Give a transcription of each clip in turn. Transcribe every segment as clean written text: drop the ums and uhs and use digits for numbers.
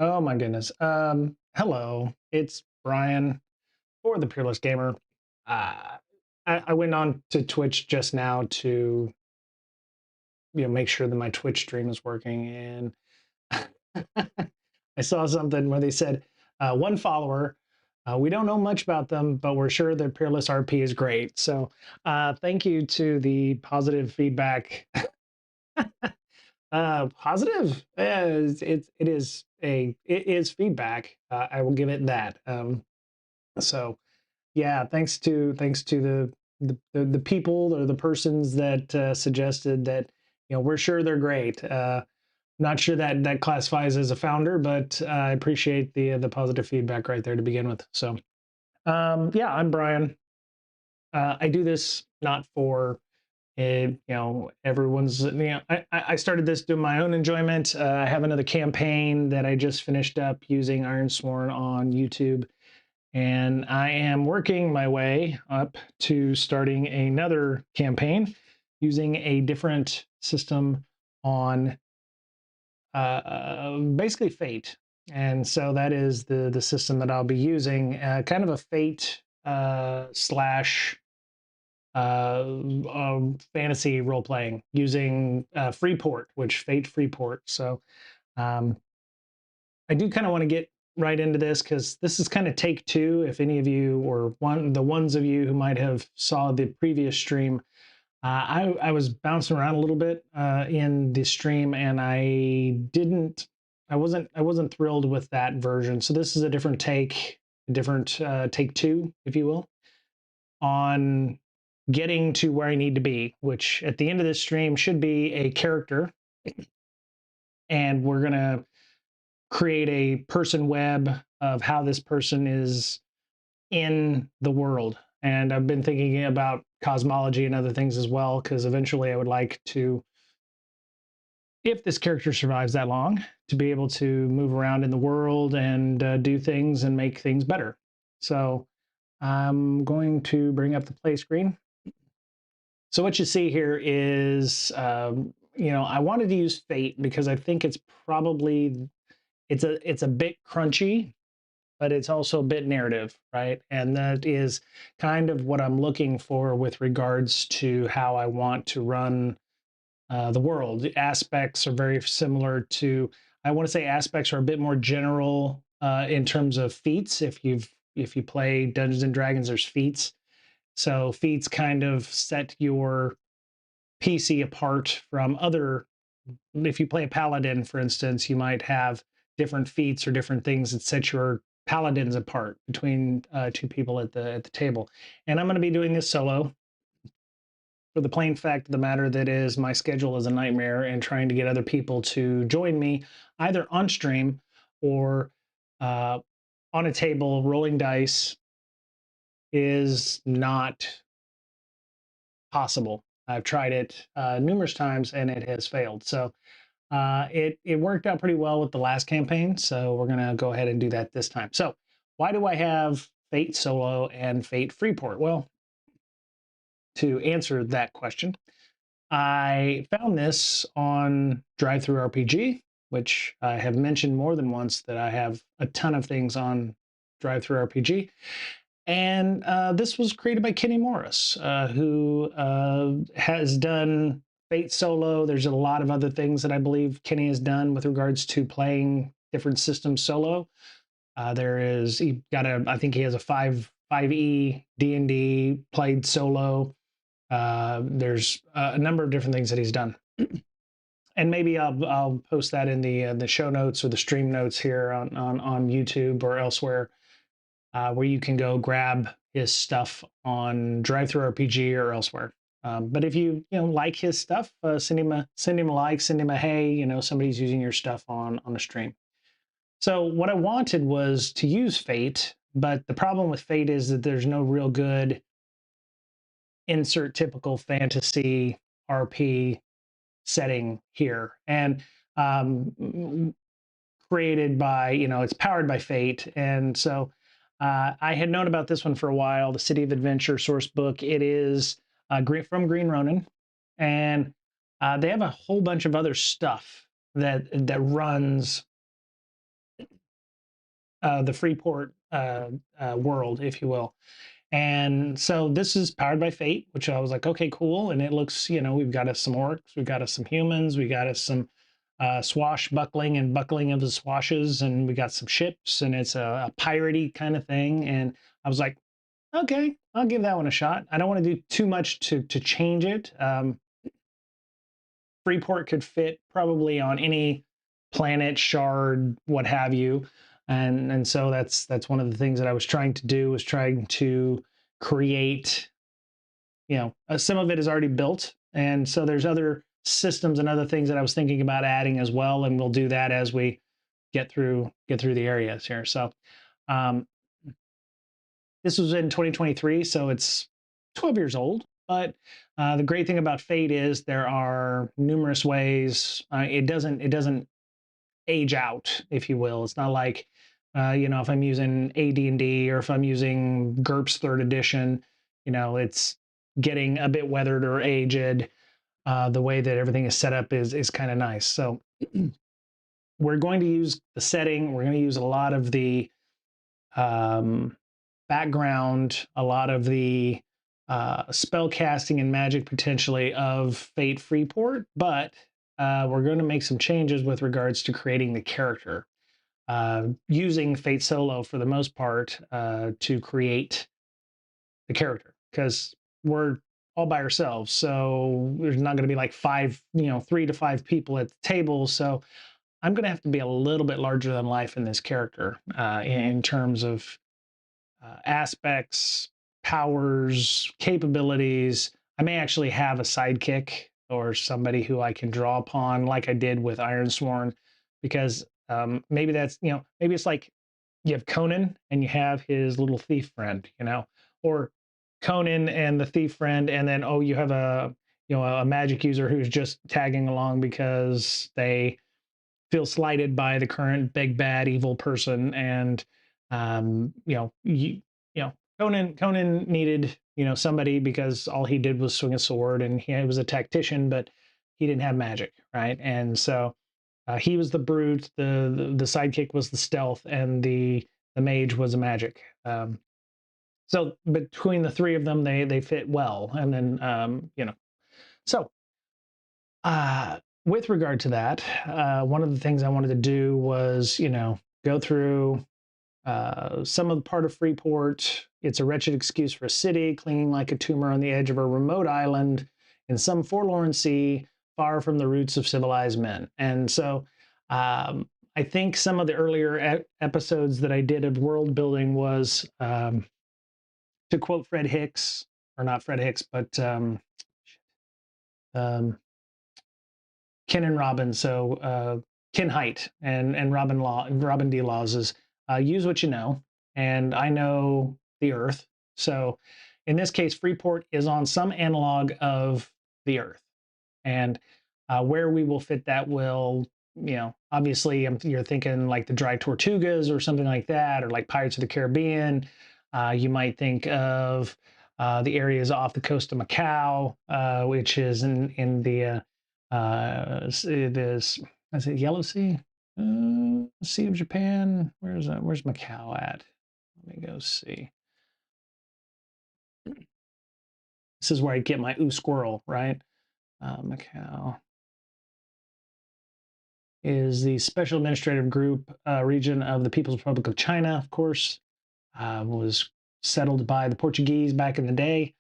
Oh my goodness. Hello, it's Brian for the Peerless Gamer. Uh, I went on to Twitch just now to make sure that my Twitch stream is working, and I saw something where they said one follower. We don't know much about them, but we're sure their Peerless RP is great. So thank you to the positive feedback. Positive. It is feedback. I will give it that. So yeah, thanks to the people or the persons that suggested that, we're sure they're great. Not sure that that classifies as a founder, but I appreciate the positive feedback right there to begin with. So yeah, I'm Brian. I do this not for everyone's, I started this doing my own enjoyment. I have another campaign that I just finished up using Ironsworn on YouTube, and I am working my way up to starting another campaign using a different system on basically Fate. And so that is the system that I'll be using, kind of a Fate slash fantasy role playing using Freeport, which Fate Freeport. So um, I do kind of want to get right into this because this is kind of take two. If any of you or the ones of you who might have saw the previous stream, I was bouncing around a little bit in the stream, and I wasn't thrilled with that version. So this is a different take, a different take two, if you will, on getting to where I need to be, which at the end of this stream should be a character. And we're going to create a person web of how this person is in the world. And I've been thinking about cosmology and other things as well, because eventually I would like to, if this character survives that long, to be able to move around in the world and do things and make things better. So I'm going to bring up the play screen. So what you see here is, I wanted to use Fate because I think it's probably, it's a bit crunchy, but it's also a bit narrative, right? And that is kind of what I'm looking for with regards to how I want to run the world. The aspects are very similar to, I want to say aspects are a bit more general in terms of feats. If you play Dungeons and Dragons, there's feats. So feats kind of set your PC apart from other. If you play a paladin, for instance, you might have different feats or different things that set your paladins apart between two people at the table. And I'm going to be doing this solo for the plain fact of the matter that is my schedule is a nightmare, and trying to get other people to join me either on stream or on a table rolling dice is not possible. I've tried it numerous times and it has failed. So it worked out pretty well with the last campaign. So we're going to go ahead and do that this time. So why do I have Fate Solo and Fate Freeport? Well, to answer that question, I found this on DriveThruRPG, which I have mentioned more than once that I have a ton of things on DriveThruRPG. And this was created by Kenny Morris, who has done Fate Solo. There's a lot of other things that I believe Kenny has done with regards to playing different systems solo. I think he has a 5e D&D played solo. There's a number of different things that he's done. And maybe I'll post that in the show notes or the stream notes here on YouTube or elsewhere, where you can go grab his stuff on DriveThruRPG or elsewhere. But if you like his stuff, send him a like, send him a hey, somebody's using your stuff on a stream. So what I wanted was to use Fate, but the problem with Fate is that there's no real good insert typical fantasy RP setting here. And created by, it's powered by Fate. And so I had known about this one for a while, the City of Adventure source book. It is from Green Ronin, and they have a whole bunch of other stuff that runs the Freeport world, if you will. And so this is powered by Fate, which I was like, okay, cool. And it looks, we've got us some orcs, we've got us some humans, we got us some swashbuckling and buckling of the swashes, and we got some ships, and it's a piratey kind of thing. And I was like, okay, I'll give that one a shot. I don't want to do too much to change it. Freeport could fit probably on any planet, shard, what have you. And so that's one of the things that I was trying to do, was trying to create, some of it is already built. And so there's other systems and other things that I was thinking about adding as well. And we'll do that as we get through the areas here. So um, this was in 2023, so it's 12 years old. But the great thing about Fate is there are numerous ways. It doesn't age out, if you will. It's not like if I'm using AD&D or if I'm using GURPS third edition, it's getting a bit weathered or aged. The way that everything is set up is kind of nice. So we're going to use the setting. We're going to use a lot of the background, a lot of the spell casting and magic potentially of Fate Freeport, but we're going to make some changes with regards to creating the character, using Fate Solo for the most part to create the character, because we're all by ourselves. So there's not going to be like 3 to 5 people at the table. So I'm going to have to be a little bit larger than life in this character in terms of aspects, powers, capabilities. I may actually have a sidekick or somebody who I can draw upon, like I did with Ironsworn, because maybe that's, maybe it's like you have Conan and you have his little thief friend, or Conan and the thief friend, and then you have a magic user who's just tagging along because they feel slighted by the current big bad evil person. And Conan needed somebody because all he did was swing a sword, and he was a tactician, but he didn't have magic, right? And so he was the brute, the sidekick was the stealth, and the mage was a magic. So between the three of them, they fit well. And then so with regard to that, one of the things I wanted to do was, go through some of the part of Freeport. It's a wretched excuse for a city, clinging like a tumor on the edge of a remote island in some forlorn sea, far from the roots of civilized men. And so I think some of the earlier episodes that I did of world building was, to quote Fred Hicks, or not Fred Hicks, but Ken and Robin. So Ken Height and Robin D. Laws is use what you know, and I know the Earth. So in this case, Freeport is on some analog of the Earth, and where we will fit that will, obviously you're thinking like the Dry Tortugas or something like that, or like Pirates of the Caribbean. You might think of the areas off the coast of Macau, which is in the this, is it Yellow Sea? Sea of Japan. Where's Macau at? Let me go see. This is where I get my squirrel, right? Macau is the Special Administrative Group region of the People's Republic of China, of course. Was settled by the Portuguese back in the day.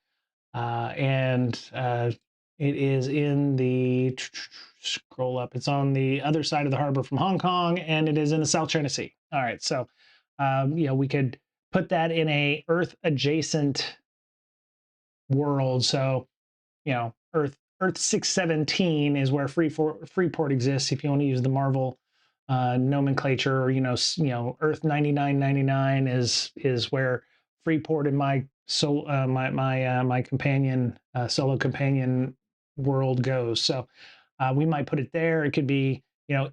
And it is in the, scroll up, it's on the other side of the harbor from Hong Kong, and it is in the South China Sea. All right, so we could put that in a Earth adjacent world. So Earth 617 is where Freeport exists, if you want to use the Marvel nomenclature. Or Earth 9999 is where Freeport and my my companion solo companion world goes. So we might put it there. It could be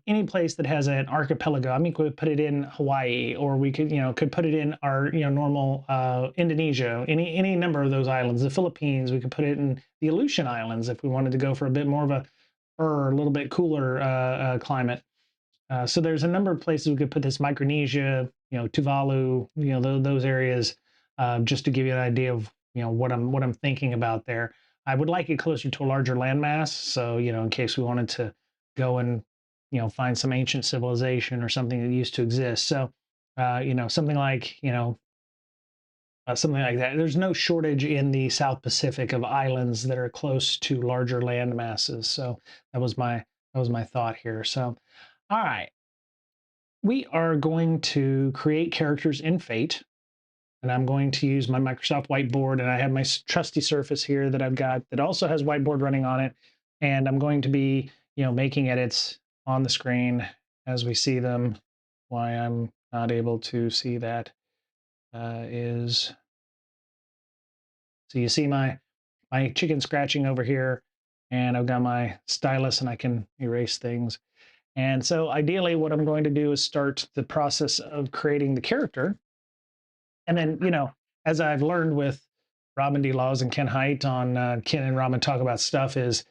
any place that has an archipelago. I mean, we could put it in Hawaii, or we could put it in our normal Indonesia, any number of those islands. The Philippines, we could put it in the Aleutian Islands if we wanted to go for a bit more of a little bit cooler climate. So there's a number of places we could put this. Micronesia, Tuvalu, those areas, just to give you an idea of what I'm thinking about there. I would like it closer to a larger landmass, so in case we wanted to go and find some ancient civilization or something that used to exist. So something like that. There's no shortage in the South Pacific of islands that are close to larger land masses. So that was my thought here. So, all right, we are going to create characters in Fate, and I'm going to use my Microsoft Whiteboard, and I have my trusty Surface here that I've got that also has Whiteboard running on it, and I'm going to be making edits on the screen as we see them. Why I'm not able to see that is so you see my chicken scratching over here, and I've got my stylus and I can erase things. And so ideally what I'm going to do is start the process of creating the character. And then, as I've learned with Robin D. Laws and Ken Hite on Ken and Robin Talk About Stuff, is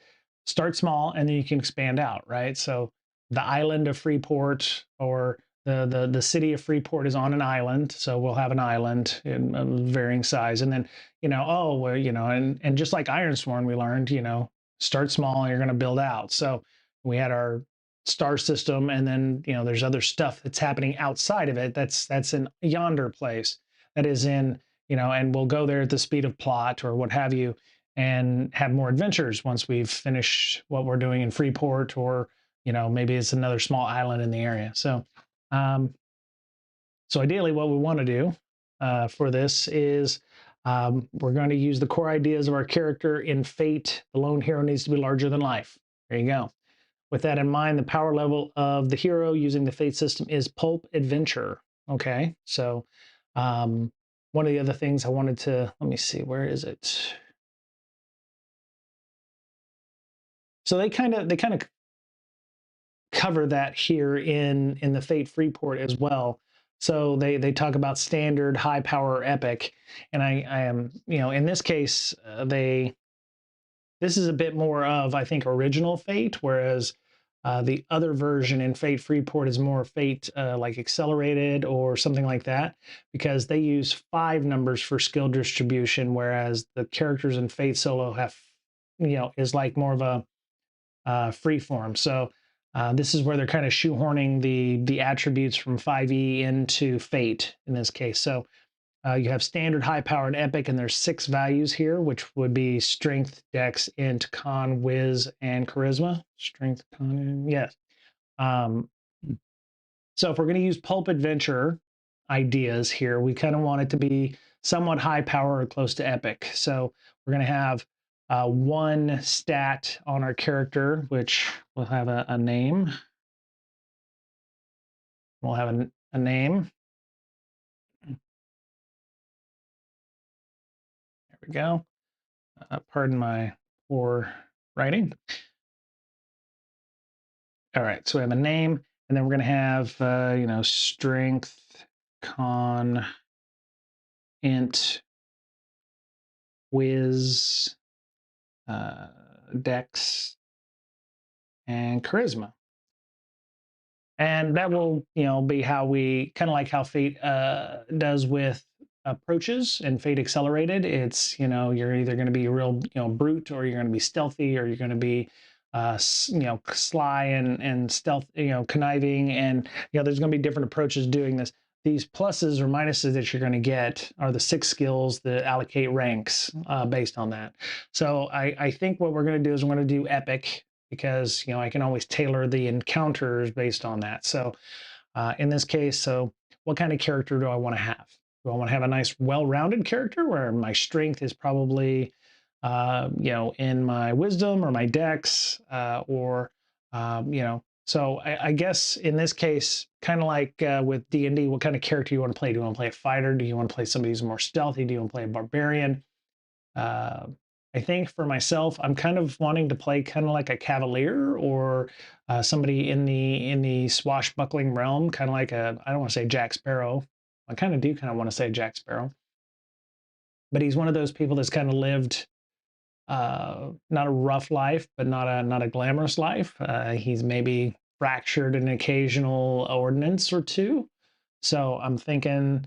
start small and then you can expand out, right? So the island of Freeport, or the city of Freeport, is on an island, so we'll have an island in a varying size. And then and just like Ironsworn, we learned start small and you're going to build out. So we had our star system, and then there's other stuff that's happening outside of it, that's in yonder place, that is in and we'll go there at the speed of plot or what have you, and have more adventures once we've finished what we're doing in Freeport, or maybe it's another small island in the area. So ideally what we want to do for this is we're going to use the core ideas of our character in Fate. The lone hero needs to be larger than life. There you go. With that in mind, the power level of the hero using the Fate system is Pulp Adventure. Okay, so one of the other things I wanted to, let me see, where is it? So they kind of cover that here in the Fate Freeport as well. So they talk about standard, high power, epic, and I am in this case this is a bit more of, I think, original Fate, whereas the other version in Fate Freeport is more Fate like accelerated or something like that, because they use 5 numbers for skill distribution, whereas the characters in Fate Solo have is like more of a free form. So this is where they're kind of shoehorning the attributes from 5e into Fate in this case. So you have standard, high power, and epic, and there's 6 values here, which would be strength, dex, int, con, whiz, and charisma. Strength, con, yes. So if we're going to use Pulp Adventure ideas here, we kind of want it to be somewhat high power or close to epic. So we're going to have 1 stat on our character, which will have a name. We'll have a name. There we go. Pardon my poor writing. All right, so we have a name, and then we're going to have, strength, con, int, whiz, dex, and charisma. And that will, be how we kind of like how Fate does with approaches and Fate Accelerated. It's, you're either going to be real, brute, or you're going to be stealthy, or you're going to be, sly and stealth, conniving. And, there's going to be different approaches doing this. These pluses or minuses that you're going to get are the 6 skills that allocate ranks based on that. So I think what we're going to do is we're going to do epic, because I can always tailor the encounters based on that. So in this case, so what kind of character do I want to have? Do I want to have a nice, well-rounded character where my strength is probably, in my wisdom or my dex, so I guess in this case, kind of like with D&D, what kind of character you want to play? Do you want to play a fighter? Do you want to play somebody who's more stealthy? Do you want to play a barbarian? I think for myself, I'm kind of wanting to play kind of like a cavalier, or somebody in the swashbuckling realm, kind of like I don't want to say Jack Sparrow. I kind of do kind of want to say Jack Sparrow, but he's one of those people that's kind of lived not a rough life, but not a glamorous life. He's maybe fractured an occasional ordinance or two, So I'm thinking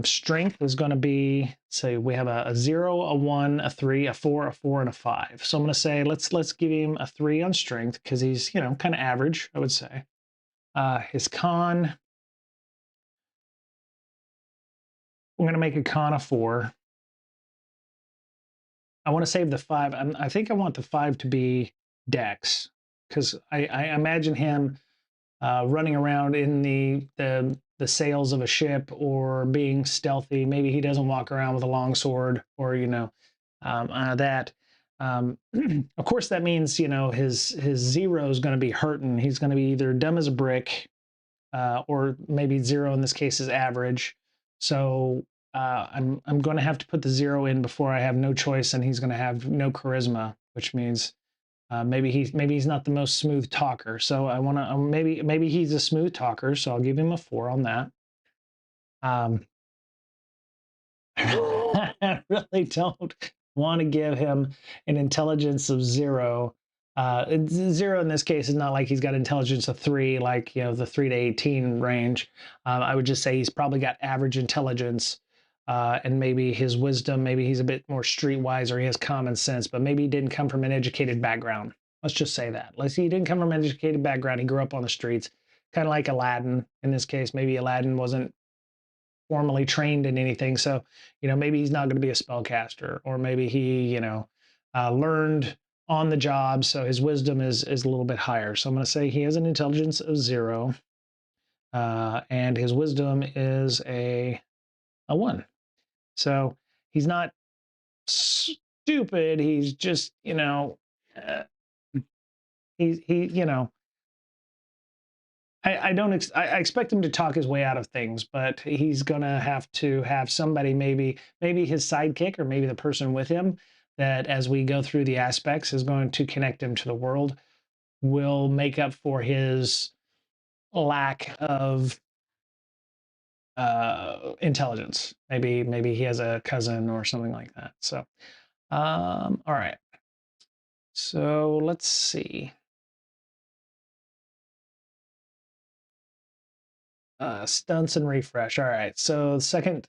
strength is going to be, say we have a 0, a 1, a 3, a 4, a 4, and a 5. So I'm going to say let's give him a 3 on strength because he's, you know, kind of average, I would say. His con, I'm going to make a con of 4. I want to save the 5. I think I want the 5 to be Dex because I imagine him running around in the sails of a ship or being stealthy. Maybe he doesn't walk around with a long sword, or you know, that. Of course, that means you know his 0 is going to be hurting. He's going to be either dumb as a brick, or maybe 0 in this case is average. So I'm going to have to put the 0 in before I have no choice, and he's going to have no charisma, which means maybe he's not the most smooth talker. So I want to maybe he's a smooth talker. So I'll give him a 4 on that. I really don't want to give him an intelligence of 0. 0 in this case is not like he's got intelligence of 3, like you know the 3 to 18 range. I would just say he's probably got average intelligence. And maybe his wisdom, maybe he's a bit more streetwise, or he has common sense, but maybe he didn't come from an educated background. Let's just say that. Let's see, he didn't come from an educated background. He grew up on the streets, kind of like Aladdin in this case. Maybe Aladdin wasn't formally trained in anything. So, you know, maybe he's not going to be a spellcaster, or maybe he, you know, learned on the job. So his wisdom is a little bit higher. So I'm going to say he has an intelligence of 0. And his wisdom is a 1. So he's not stupid. He's just, you know, he you know, I don't I expect him to talk his way out of things, but he's gonna have to have somebody, maybe his sidekick, or maybe the person with him, that as we go through the aspects is going to connect him to the world, will make up for his lack of intelligence. Maybe he has a cousin or something like that. So all right, so let's see. Stunts and refresh. All right, so the second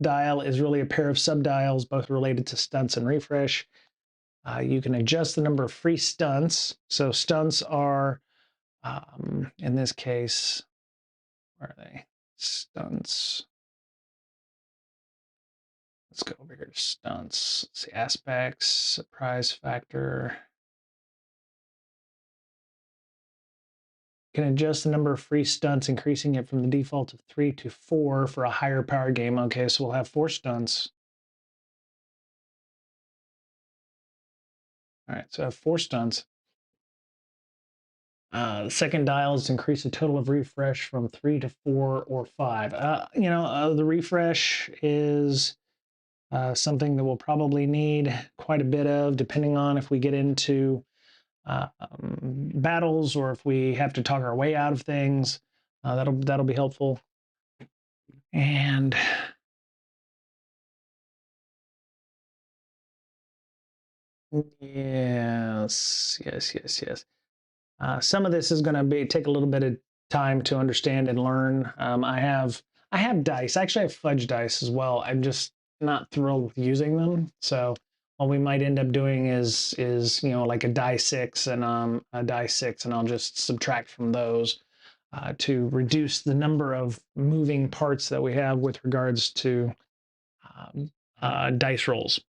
dial is really a pair of subdials, both related to stunts and refresh. You can adjust the number of free stunts. So stunts are, in this case, where are they? Stunts. Let's go over here to stunts. Let's see, aspects, surprise factor. You can adjust the number of free stunts, increasing it from the default of 3 to 4 for a higher power game. Okay, so we'll have 4 stunts. All right, so I have 4 stunts. The second dial is to increase the total of refresh from 3 to 4 or 5. You know, the refresh is something that we'll probably need quite a bit of, depending on if we get into battles, or if we have to talk our way out of things. That'll be helpful. And yes. Some of this is going to take a little bit of time to understand and learn. I have dice. Actually, I have fudge dice as well. I'm just not thrilled with using them. So what we might end up doing is you know, like a die 6 and a die 6, and I'll just subtract from those to reduce the number of moving parts that we have with regards to dice rolls.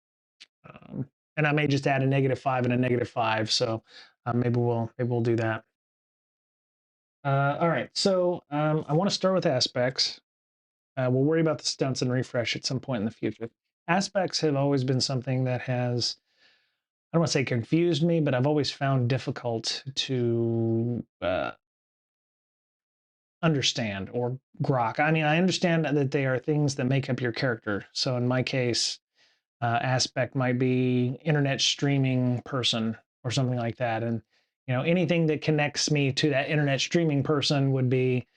And I may just add a -5 and a -5. So maybe we'll do that. All right, so I want to start with aspects. We'll worry about the stunts and refresh at some point in the future. Aspects have always been something that has, I don't want to say confused me, but I've always found difficult to understand or grok. I mean, I understand that they are things that make up your character. So in my case, aspect might be internet streaming person or something like that. And, you know, anything that connects me to that internet streaming person would be,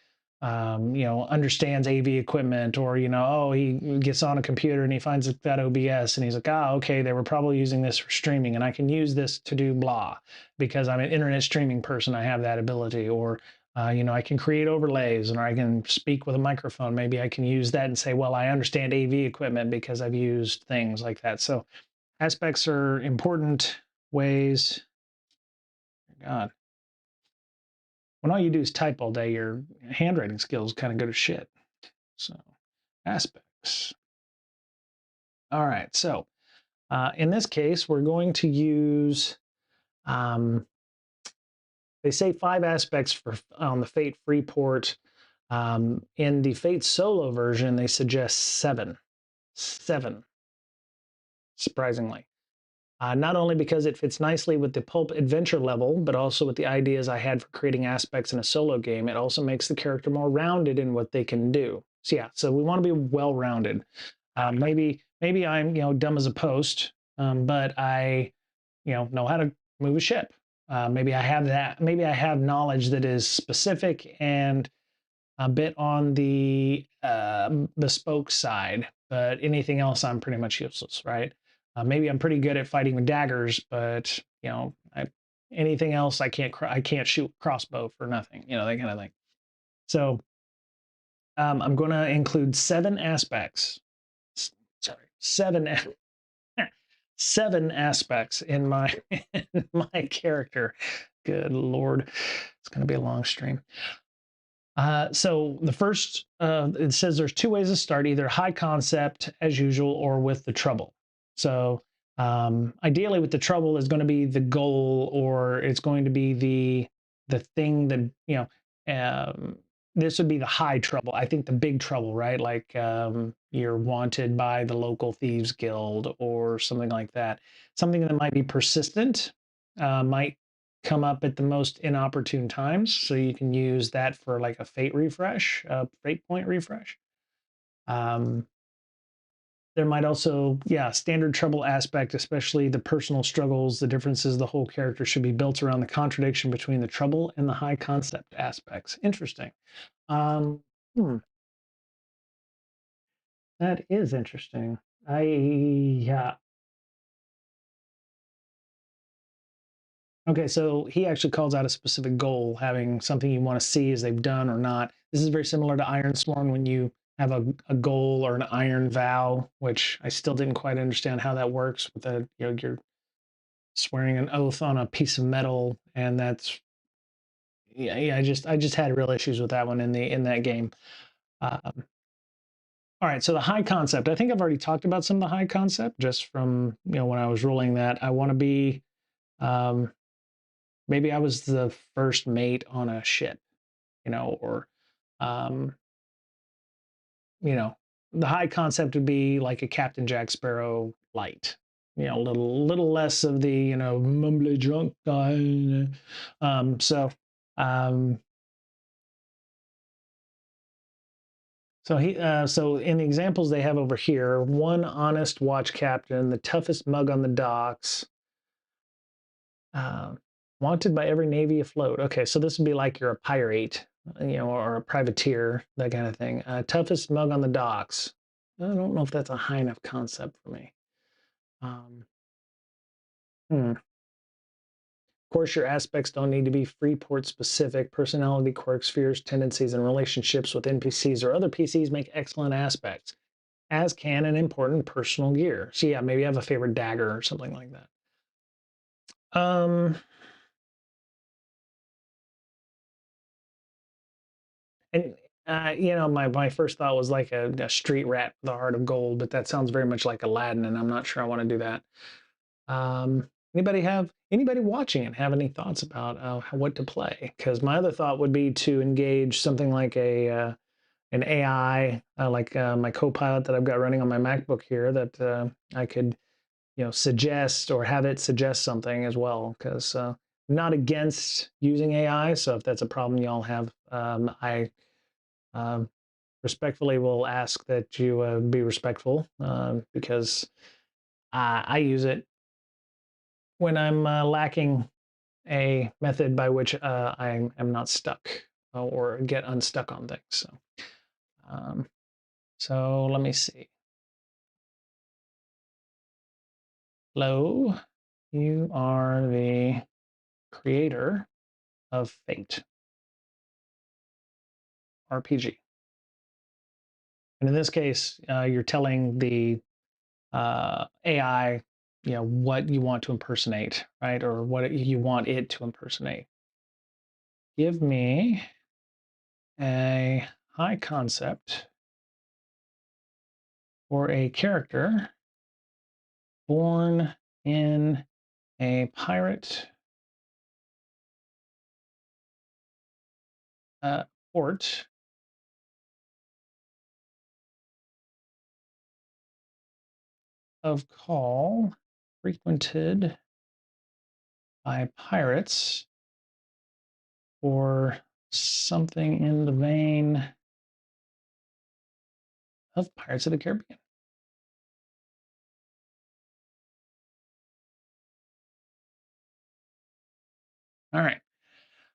you know, understands AV equipment, or, you know, oh, he gets on a computer and he finds that OBS and he's like, ah, okay, they were probably using this for streaming and I can use this to do blah because I'm an internet streaming person. I have that ability. Or You know, I can create overlays, or I can speak with a microphone. Maybe I can use that and say, well, I understand AV equipment because I've used things like that. So aspects are important ways. God, when all you do is type all day, your handwriting skills kind of go to shit. So aspects. All right. So in this case, we're going to use, they say 5 aspects for on the Fate free port. In the Fate solo version, they suggest 7. 7, surprisingly. Not only because it fits nicely with the pulp adventure level, but also with the ideas I had for creating aspects in a solo game. It also makes the character more rounded in what they can do. So yeah, so we want to be well-rounded. Maybe I'm dumb as a post, but I know how to move a ship. Maybe I have that. Maybe I have knowledge that is specific and a bit on the bespoke side, but anything else I'm pretty much useless, right? Maybe I'm pretty good at fighting with daggers, but anything else I can't shoot crossbow for nothing, that kind of thing. So I'm going to include 7 aspects. Sorry, 7 aspects in my in my character. Good Lord, it's going to be a long stream. So the first, it says there's 2 ways to start, either high concept as usual or with the trouble. So ideally with the trouble is going to be the goal, or it's going to be the thing that, this would be the high trouble. I think the big trouble, right? Like you're wanted by the local thieves guild or something like that. Something that might be persistent, might come up at the most inopportune times. So you can use that for like a fate refresh, a fate point refresh. There might also, yeah, standard trouble aspect, especially the personal struggles, the differences, the whole character should be built around the contradiction between the trouble and the high concept aspects. Interesting. Um, hmm, that is interesting. Yeah. Okay, so he actually calls out a specific goal, having something you want to see as they've done or not. This is very similar to Ironsworn when you have a goal or an iron vow, which I still didn't quite understand how that works with you're swearing an oath on a piece of metal, and that's yeah, I just had real issues with that one in that game. Um, all right, so the high concept. I think I've already talked about some of the high concept just from when I was rolling that. I want to be um, maybe I was the first mate on a ship, or um, you know, the high concept would be like a Captain Jack Sparrow light. Little less of the mumbly drunk guy. So um, so in the examples they have over here, one honest watch captain, the toughest mug on the docks, uh, wanted by every navy afloat. Okay, so this would be like you're a pirate, or a privateer, that kind of thing. Toughest mug on the docks. I don't know if that's a high enough concept for me. Um, Of course, your aspects don't need to be Freeport specific. Personality quirks, fears, tendencies, and relationships with NPCs or other PCs make excellent aspects, as can an important personal gear. So yeah, maybe I have a favorite dagger or something like that. Um, and my first thought was like a street rat with a heart of gold, but that sounds very much like Aladdin, and I'm not sure I want to do that. Anybody watching it have any thoughts about what to play? Because my other thought would be to engage something like an AI, like my Copilot that I've got running on my MacBook here, that I could suggest or have it suggest something as well. Because I'm not against using AI, so if that's a problem y'all have, I um, respectfully will ask that you be respectful, because I use it when I'm lacking a method by which I am not stuck or get unstuck on things. Um, so let me see. Hello, you are the creator of Fate. RPG. And in this case, you're telling the AI, what you want to impersonate, right? Or what you want it to impersonate. Give me a high concept for a character born in a pirate port of call frequented by pirates, or something in the vein of Pirates of the Caribbean. All right.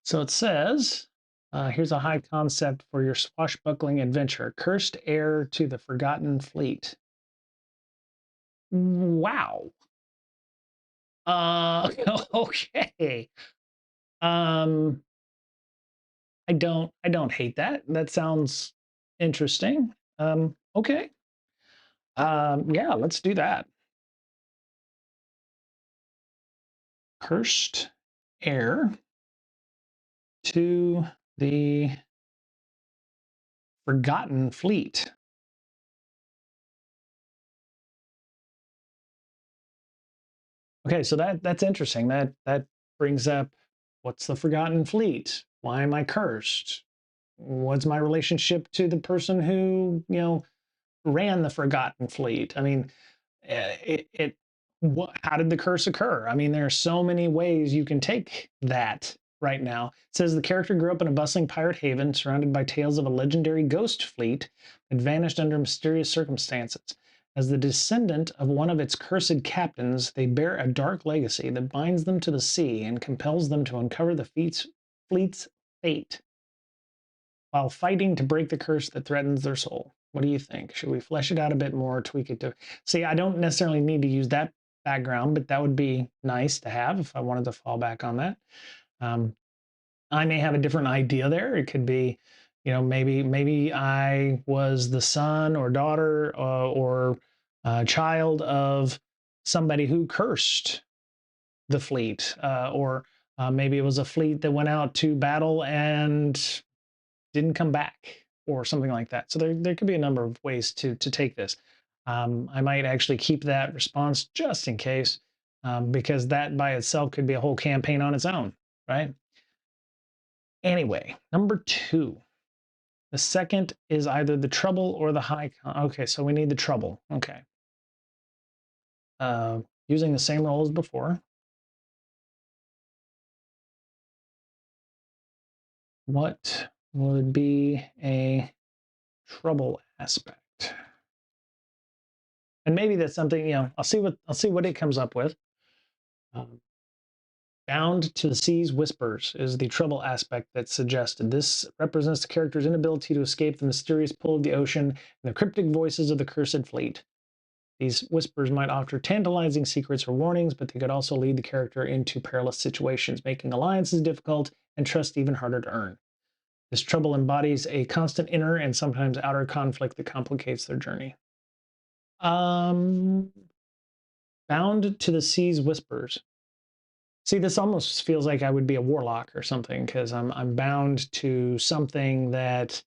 So it says, here's a high concept for your swashbuckling adventure: cursed heir to the forgotten fleet. Wow. Okay. Um, I don't hate that. That sounds interesting. Okay. Yeah, let's do that. Cursed heir to the forgotten fleet. Okay, so that's interesting. That brings up, what's the forgotten fleet? Why am I cursed? What's my relationship to the person who, ran the forgotten fleet? I mean, how did the curse occur? I mean, there are so many ways you can take that right now. It says the character grew up in a bustling pirate haven surrounded by tales of a legendary ghost fleet that vanished under mysterious circumstances. As the descendant of one of its cursed captains, they bear a dark legacy that binds them to the sea and compels them to uncover the fleet's fate while fighting to break the curse that threatens their soul. What do you think? Should we flesh it out a bit more, tweak it to... See, I don't necessarily need to use that background, but that would be nice to have if I wanted to fall back on that. I may have a different idea there. It could be, maybe I was the son or daughter or child of somebody who cursed the fleet, or maybe it was a fleet that went out to battle and didn't come back, or something like that. So there could be a number of ways to take this. I might actually keep that response just in case, because that by itself could be a whole campaign on its own, right? Anyway, number 2. The second is either the trouble or the high. Okay, so we need the trouble. Okay. Using the same role as before. What would be a trouble aspect? And maybe that's something, I'll see what it comes up with. Bound to the sea's whispers is the trouble aspect that's suggested. This represents the character's inability to escape the mysterious pull of the ocean and the cryptic voices of the cursed fleet. These whispers might offer tantalizing secrets or warnings, but they could also lead the character into perilous situations, making alliances difficult and trust even harder to earn. This trouble embodies a constant inner and sometimes outer conflict that complicates their journey. Bound to the sea's whispers. See, this almost feels like I would be a warlock or something, because I'm bound to something that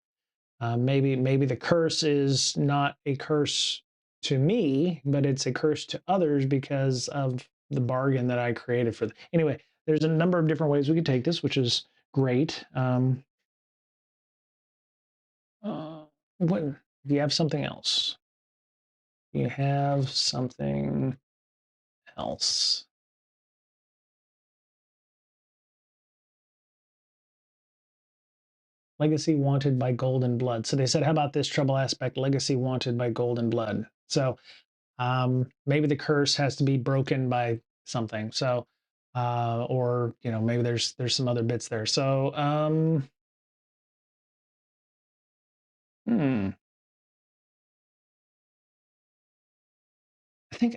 maybe the curse is not a curse to me, but it's a curse to others because of the bargain that I created for them. Anyway, there's a number of different ways we could take this, which is great. What, do you have something else? You have something else. Legacy wanted by gold and blood. So they said, how about this trouble aspect? Legacy wanted by gold and blood. So maybe the curse has to be broken by something. So, or, maybe there's some other bits there. So, I think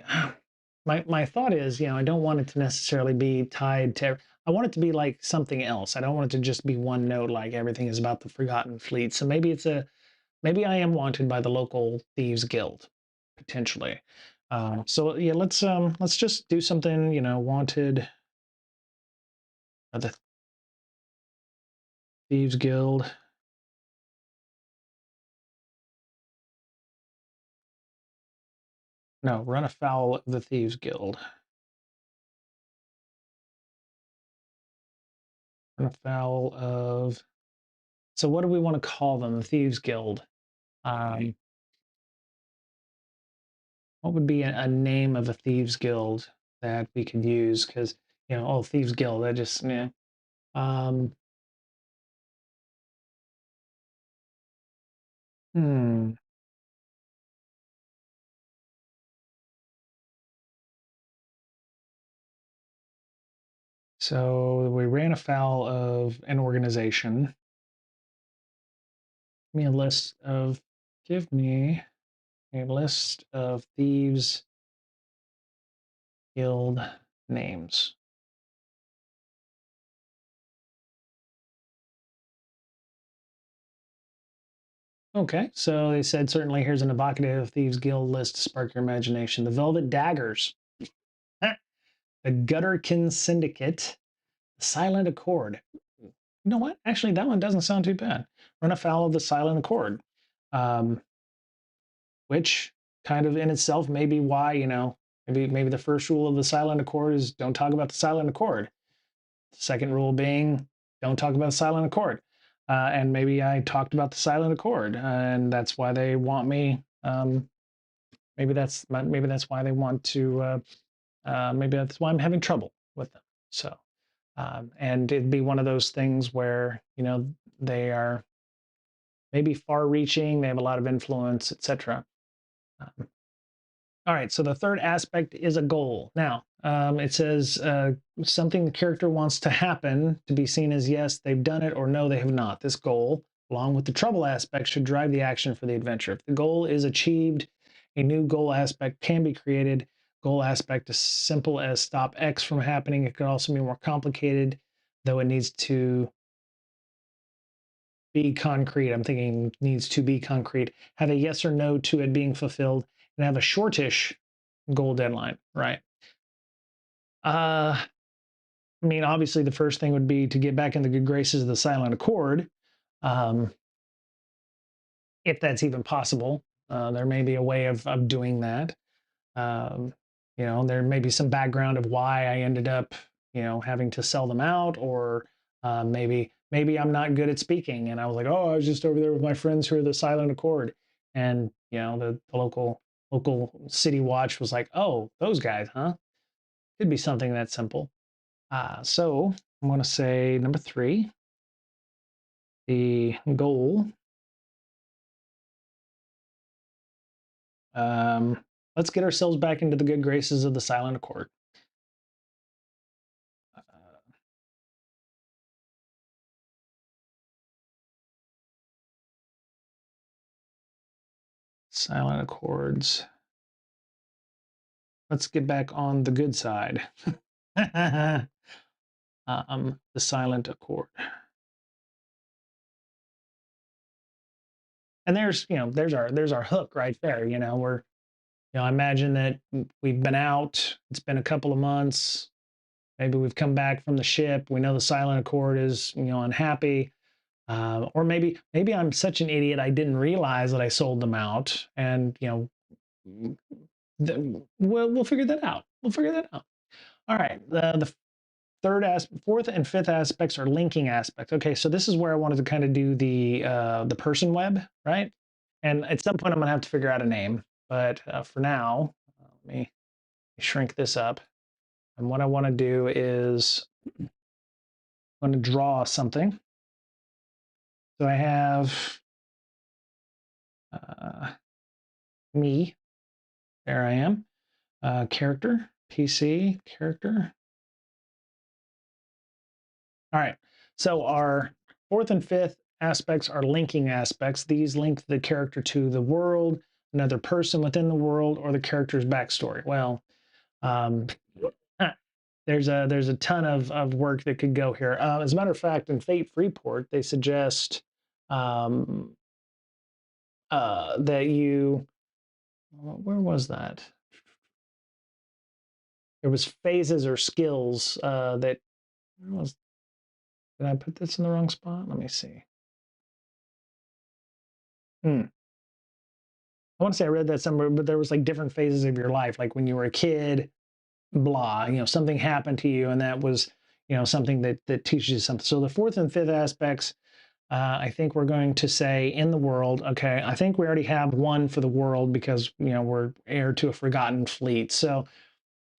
my thought is, I don't want it to necessarily be tied to. I want it to be like something else. I don't want it to just be one note, like everything is about the Forgotten Fleet. So maybe I am wanted by the local thieves guild, potentially. So yeah, let's just do something, wanted by the thieves guild. No, run afoul of the thieves guild. Run afoul of. So what do we want to call them? The thieves guild. What would be a name of a thieves guild that we could use? Because oh, thieves guild. That just yeah. Um, hmm. So we ran afoul of an organization. Give me a list of. Give me a list of thieves guild names. Okay, so they said certainly here's an evocative thieves guild list to spark your imagination. The Velvet Daggers, the Gutterkin Syndicate, the Silent Accord. You know what? Actually, that one doesn't sound too bad. Run afoul of the Silent Accord, um, which kind of in itself may be why maybe the first rule of the Silent Accord is don't talk about the Silent Accord. The second rule being don't talk about the Silent Accord. And maybe I talked about the Silent Accord, and that's why they want me. Maybe that's why they want to. Maybe that's why I'm having trouble with them. So, and it'd be one of those things where they are maybe far-reaching, they have a lot of influence, etc. All right, so the third aspect is a goal. Now, it says something the character wants to happen to be seen as yes, they've done it, or no, they have not. This goal, along with the trouble aspect, should drive the action for the adventure. If the goal is achieved, a new goal aspect can be created. Goal aspect as simple as stop X from happening. It could also be more complicated, though it needs to be concrete. I'm thinking needs to be concrete. Have a yes or no to it being fulfilled, and have a shortish goal deadline, right? I mean, obviously, the first thing would be to get back in the good graces of the Silent Accord, um, if that's even possible. There may be a way of doing that. Um, there may be some background of why I ended up, having to sell them out, or maybe I'm not good at speaking, and I was like, oh, I was just over there with my friends who are the Silent Accord, and the local city watch was like, oh, those guys, huh? Could be something that simple. So I'm going to say number 3, the goal. Let's get ourselves back into the good graces of the Silent Accord. Silent Accords. Let's get back on the good side. The Silent Accord. And there's our hook right there. I imagine that we've been out. It's been a couple of months. Maybe we've come back from the ship. We know the Silent Accord is unhappy. Or maybe I'm such an idiot I didn't realize that I sold them out, and we'll figure that out. We'll figure that out. All right. The fourth and fifth aspects are linking aspects. Okay, so this is where I wanted to kind of do the person web, right? And at some point I'm gonna have to figure out a name, but for now, let me shrink this up. And what I want to do is I'm going to draw something. So I have me. There I am. Character, PC, character. All right. So our fourth and fifth aspects are linking aspects. These link the character to the world, another person within the world, or the character's backstory. Well, Um, there's a ton of work that could go here. As a matter of fact, in Fate Freeport, they suggest um, that you, where was that? There was phases or skills that, where was, did I put this in the wrong spot? Let me see. I want to say I read that somewhere, but there was like different phases of your life, like when you were a kid, blah, something happened to you, and that was, something that teaches you something. So the fourth and fifth aspects, I think we're going to say in the world. Okay, I think we already have one for the world because we're heir to a forgotten fleet. So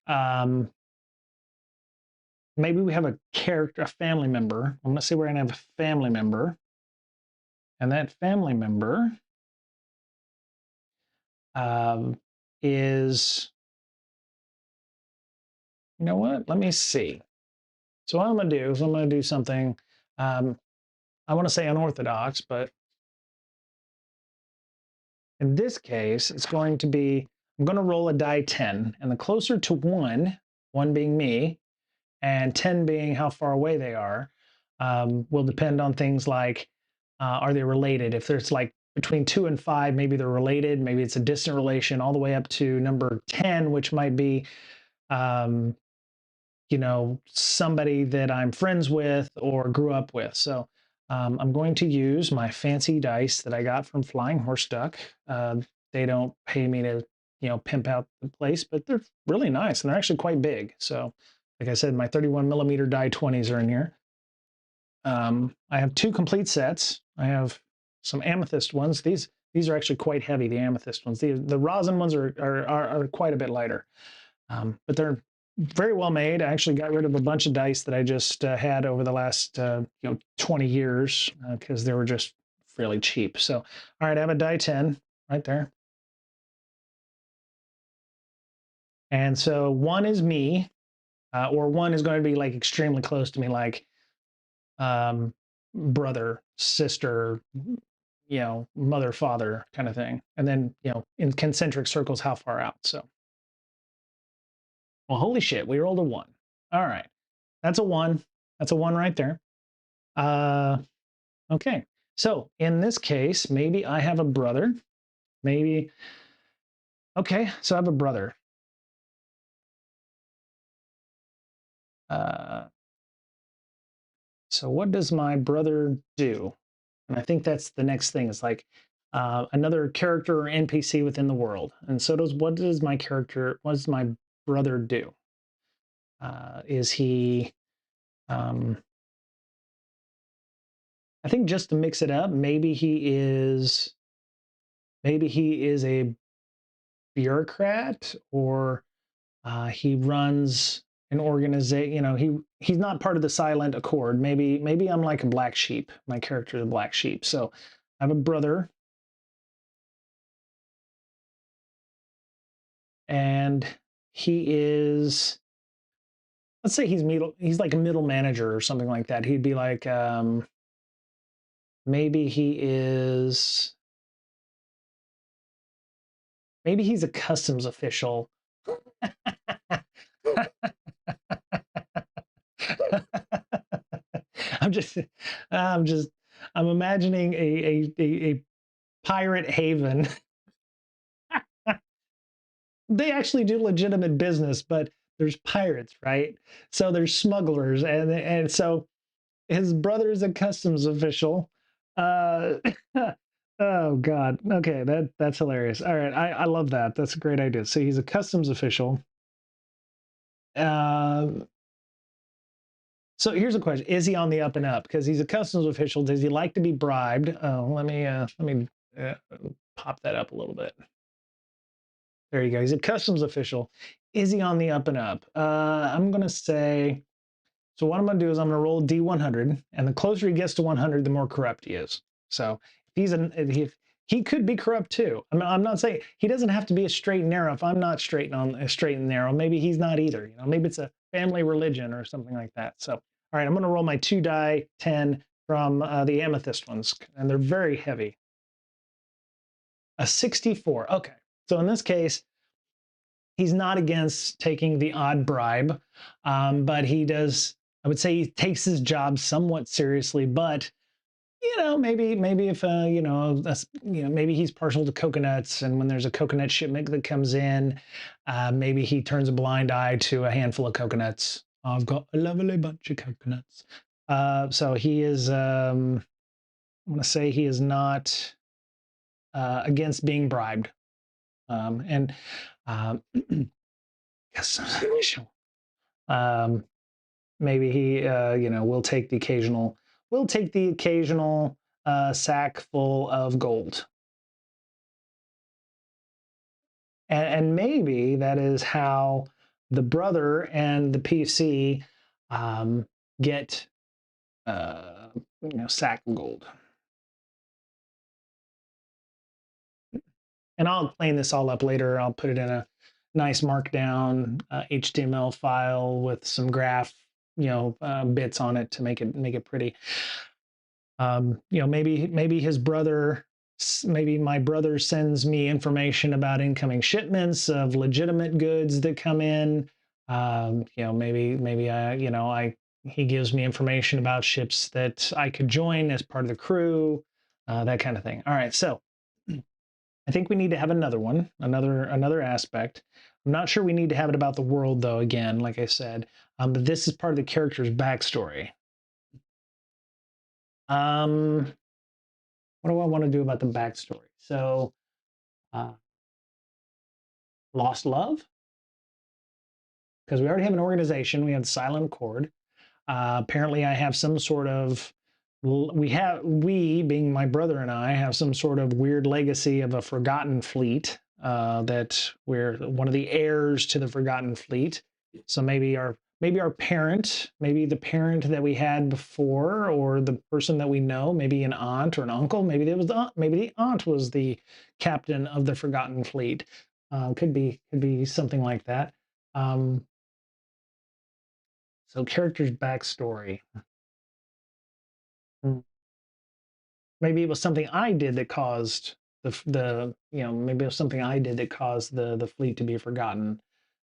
um, maybe we have a character, a family member. I'm going to say we're going to have a family member, and that family member is, you know what? Let me see. So what I'm going to do is I'm going to do something, I want to say unorthodox, but in this case, it's going to be, I'm going to roll a die 10, and the closer to 1 being me, and 10 being how far away they are, will depend on things like, are they related? If there's like between 2 and 5, maybe they're related, maybe it's a distant relation, all the way up to number 10, which might be, um, somebody that I'm friends with or grew up with. So I'm going to use my fancy dice that I got from Flying Horse Duck. They don't pay me to, pimp out the place, but they're really nice and they're actually quite big. So, like I said, my 31 millimeter die 20s are in here. I have 2 complete sets. I have some amethyst ones. These are actually quite heavy. The amethyst ones. The rosin ones are quite a bit lighter, but they're very well made. I actually got rid of a bunch of dice that I just had over the last 20 years because they were just fairly cheap. So, all right, I have a die 10 right there. And so 1 is me, or 1 is going to be like extremely close to me, like brother, sister, mother, father kind of thing. And then, in concentric circles, how far out. So, well, holy shit, we rolled a 1. All right. That's a 1. That's a 1 right there. Okay. So in this case, maybe I have a brother. Maybe. Okay. So I have a brother. So what does my brother do? And I think that's the next thing. It's like another character or NPC within the world. And so what does my brother do? Is he, I think just to mix it up, maybe he is a bureaucrat, or he runs an organization. He's not part of the Silent Accord. Maybe I'm like a black sheep. My character is a black sheep. So I have a brother, and he is, let's say he's like a middle manager or something like that. He'd be like, maybe he's a customs official. I'm just, I'm just, I'm imagining a pirate haven. They actually do legitimate business, but there's pirates, right? So there's smugglers, and so his brother is a customs official. Uh, oh God. Okay, that's hilarious. All right, I love that. That's a great idea. So he's a customs official. Uh, So here's a question: is he on the up and up? Because he's a customs official. Does he like to be bribed? Oh, let me uh, pop that up a little bit. There you go. He's a customs official. Is he on the up and up? I'm gonna say. So what I'm gonna do is I'm gonna roll D100, and the closer he gets to 100, the more corrupt he is. So if he could be corrupt too. I'm not saying he doesn't have to be a straight and narrow. If I'm not straight and narrow, maybe he's not either. Maybe it's a family religion or something like that. So, all right, I'm going to roll my 2 die 10 from the amethyst ones, and they're very heavy. A 64. Okay, so in this case, he's not against taking the odd bribe, but he does. I would say he takes his job somewhat seriously, but maybe if maybe he's partial to coconuts, and when there's a coconut shipment that comes in, maybe he turns a blind eye to a handful of coconuts. I've got a lovely bunch of coconuts. So he is. I want to say he is not against being bribed, and yes, um, maybe he will take the occasional sack full of gold. And maybe that is how the brother and the PC get sack of gold. And I'll clean this all up later. I'll put it in a nice markdown HTML file with some graph bits on it to make it pretty. Maybe his brother, maybe my brother sends me information about incoming shipments of legitimate goods that come in. He gives me information about ships that I could join as part of the crew, that kind of thing. All right, so I think we need to have another one, another aspect. I'm not sure we need to have it about the world, though, again, like I said, but this is part of the character's backstory. What do I want to do about the backstory? So, lost love? Because we already have an organization. We have the Silent Accord. Apparently, I have some sort of, we, being my brother and I, have some sort of weird legacy of a forgotten fleet, that we're one of the heirs to the forgotten fleet. So maybe our parent, maybe the parent that we had before, or the person that we know, maybe an aunt or an uncle, maybe the aunt was the captain of the forgotten fleet. Could be something like that. So character's backstory. Maybe it was something I did that caused maybe it was something I did that caused the fleet to be forgotten.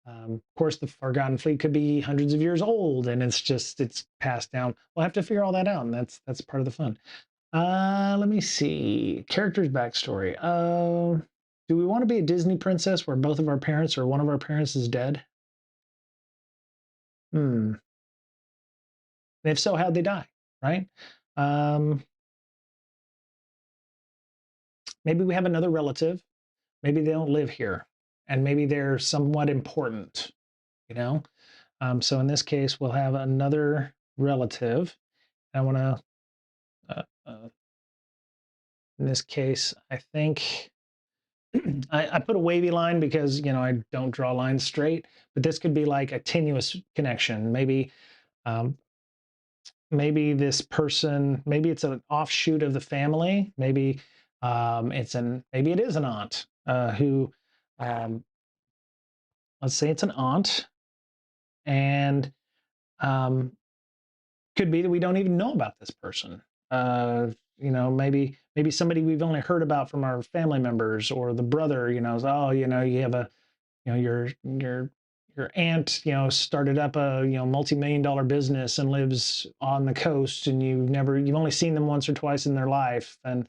Of course, the forgotten fleet could be hundreds of years old, and it's passed down. We'll have to figure all that out, and that's part of the fun. Let me see. Character's backstory. Do we want to be a Disney princess where both of our parents or one of our parents is dead? And if so, how'd they die? Right? Maybe we have another relative. Maybe they don't live here, and maybe they're somewhat important, So in this case, we'll have another relative. I want to, in this case, I think I put a wavy line because, I don't draw lines straight, but this could be like a tenuous connection. Maybe this person, maybe it's an offshoot of the family. Maybe maybe it is an aunt who, let's say it's an aunt, and could be that we don't even know about this person. Maybe somebody we've only heard about from our family members, or the brother, you have a, your aunt, started up a, multi-million-dollar business and lives on the coast, and you've only seen them once or twice in their life. And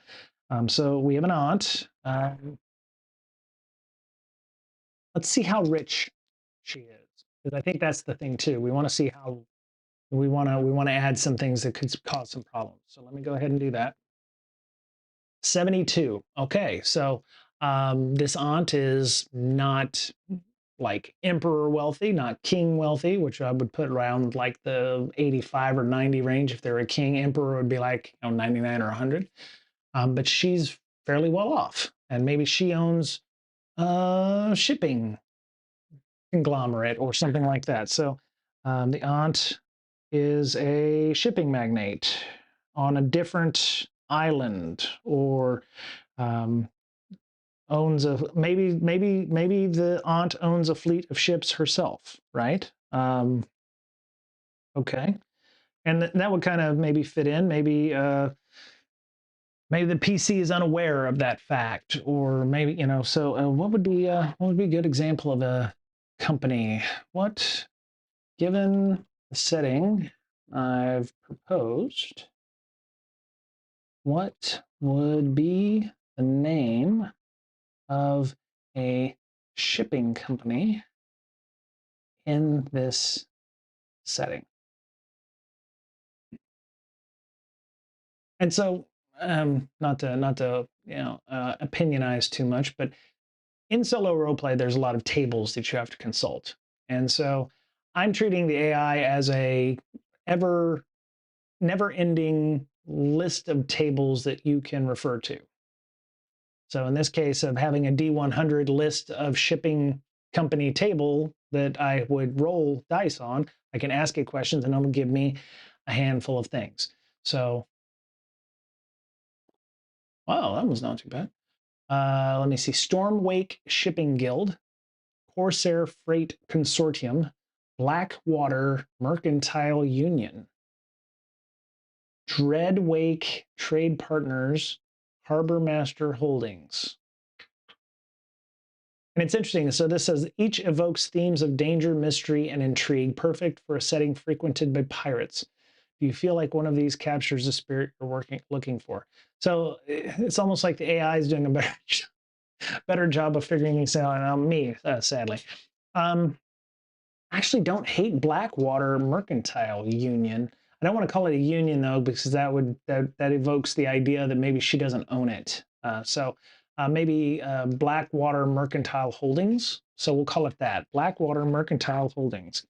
so we have an aunt. Let's see how rich she is, because I think that's the thing too. We want to see how we want to add some things that could cause some problems. So let me go ahead and do that. 72. Okay, so this aunt is not like emperor wealthy, not king wealthy, which I would put around like the 85 or 90 range. If they're a king, emperor would be like 99 or 100. But she's fairly well off, and maybe she owns a shipping conglomerate or something like that. So the aunt is a shipping magnate on a different island, or owns a maybe the aunt owns a fleet of ships herself, right? Okay, and that would kind of maybe fit in. Maybe the PC is unaware of that fact, or maybe so what would be a good example of a company. What, given the setting I've proposed, what would be the name of a shipping company in this setting? And so, not to opinionize too much, but in solo roleplay, there's a lot of tables that you have to consult, and so I'm treating the AI as a ever never-ending list of tables that you can refer to. So in this case of having a D100 list of shipping company table that I would roll dice on, I can ask it questions and it'll give me a handful of things. So, wow, that was not too bad. Let me see. Stormwake Shipping Guild, Corsair Freight Consortium, Blackwater Mercantile Union, Dreadwake Trade Partners, Harbor Master Holdings. And it's interesting. So this says each evokes themes of danger, mystery, and intrigue, perfect for a setting frequented by pirates. Do you feel like one of these captures the spirit you're looking for? So it's almost like the AI is doing a better job of figuring these out than me, sadly. I actually don't hate Blackwater Mercantile Union. I don't want to call it a union though, because that evokes the idea that maybe she doesn't own it. Maybe Blackwater Mercantile Holdings. So we'll call it that, Blackwater Mercantile Holdings.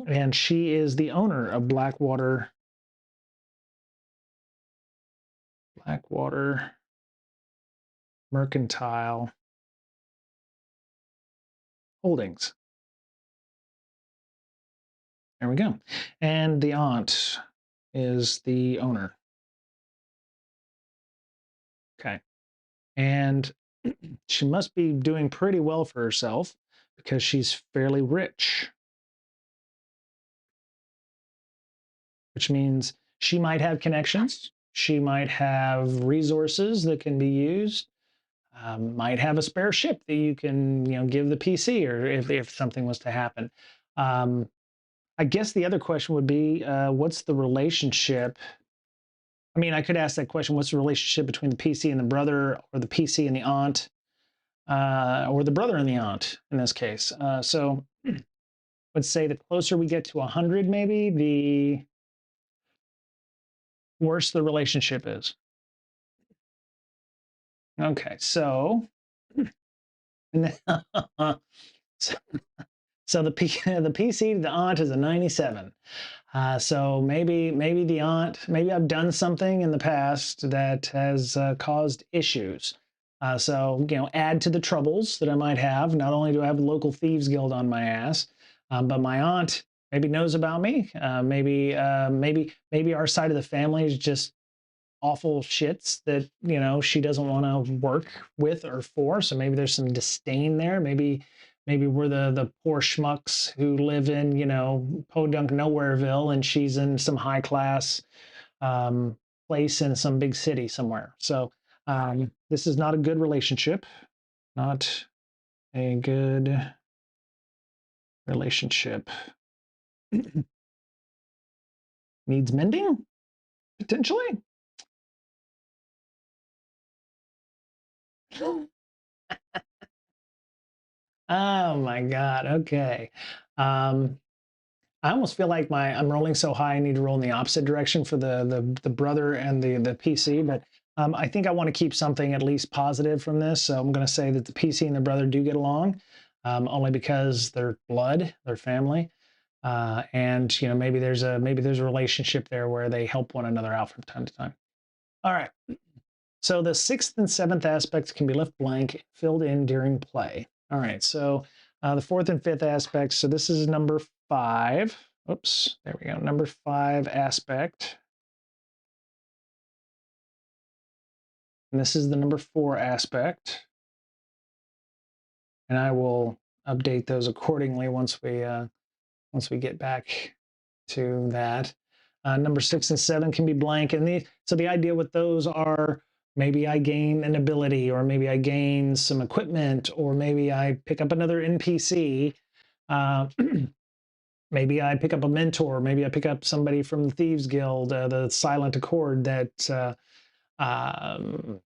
And she is the owner of Blackwater Mercantile Holdings. There we go. And the aunt is the owner. Okay. And she must be doing pretty well for herself because she's fairly rich, which means she might have connections. She might have resources that can be used. Might have a spare ship that you can, give the PC, or if something was to happen. I guess the other question would be, what's the relationship? I mean, I could ask that question, what's the relationship between the PC and the brother, or the PC and the aunt, or the brother and the aunt in this case? So let's say the closer we get to 100, maybe, the worse the relationship is. Okay, so, so the PC to the aunt is a 97. So maybe the aunt, maybe I've done something in the past that has caused issues. So, add to the troubles that I might have. Not only do I have the local thieves guild on my ass, but my aunt maybe knows about me. Maybe our side of the family is just awful shits that, she doesn't want to work with or for. So maybe there's some disdain there. Maybe we're the poor schmucks who live in, podunk nowhereville, and she's in some high class place in some big city somewhere. So this is not a good relationship. Not a good relationship. Needs mending, potentially. Oh my God. Okay. I almost feel like I'm rolling so high I need to roll in the opposite direction for the brother and the PC, but I think I want to keep something at least positive from this. So I'm going to say that the PC and the brother do get along, only because they're blood, they're family, and maybe there's a relationship there where they help one another out from time to time. All right. So the 6th and 7th aspects can be left blank, filled in during play. All right, so the 4th and 5th aspects. So this is number 5. Oops, there we go. Number 5 aspect. And this is the number 4 aspect. And I will update those accordingly once we get back to that. Number 6 and 7 can be blank. And so the idea with those are maybe I gain an ability, or maybe I gain some equipment, or maybe I pick up another NPC. Uh, maybe I pick up a mentor. Maybe I pick up somebody from the Thieves Guild, the Silent Accord, that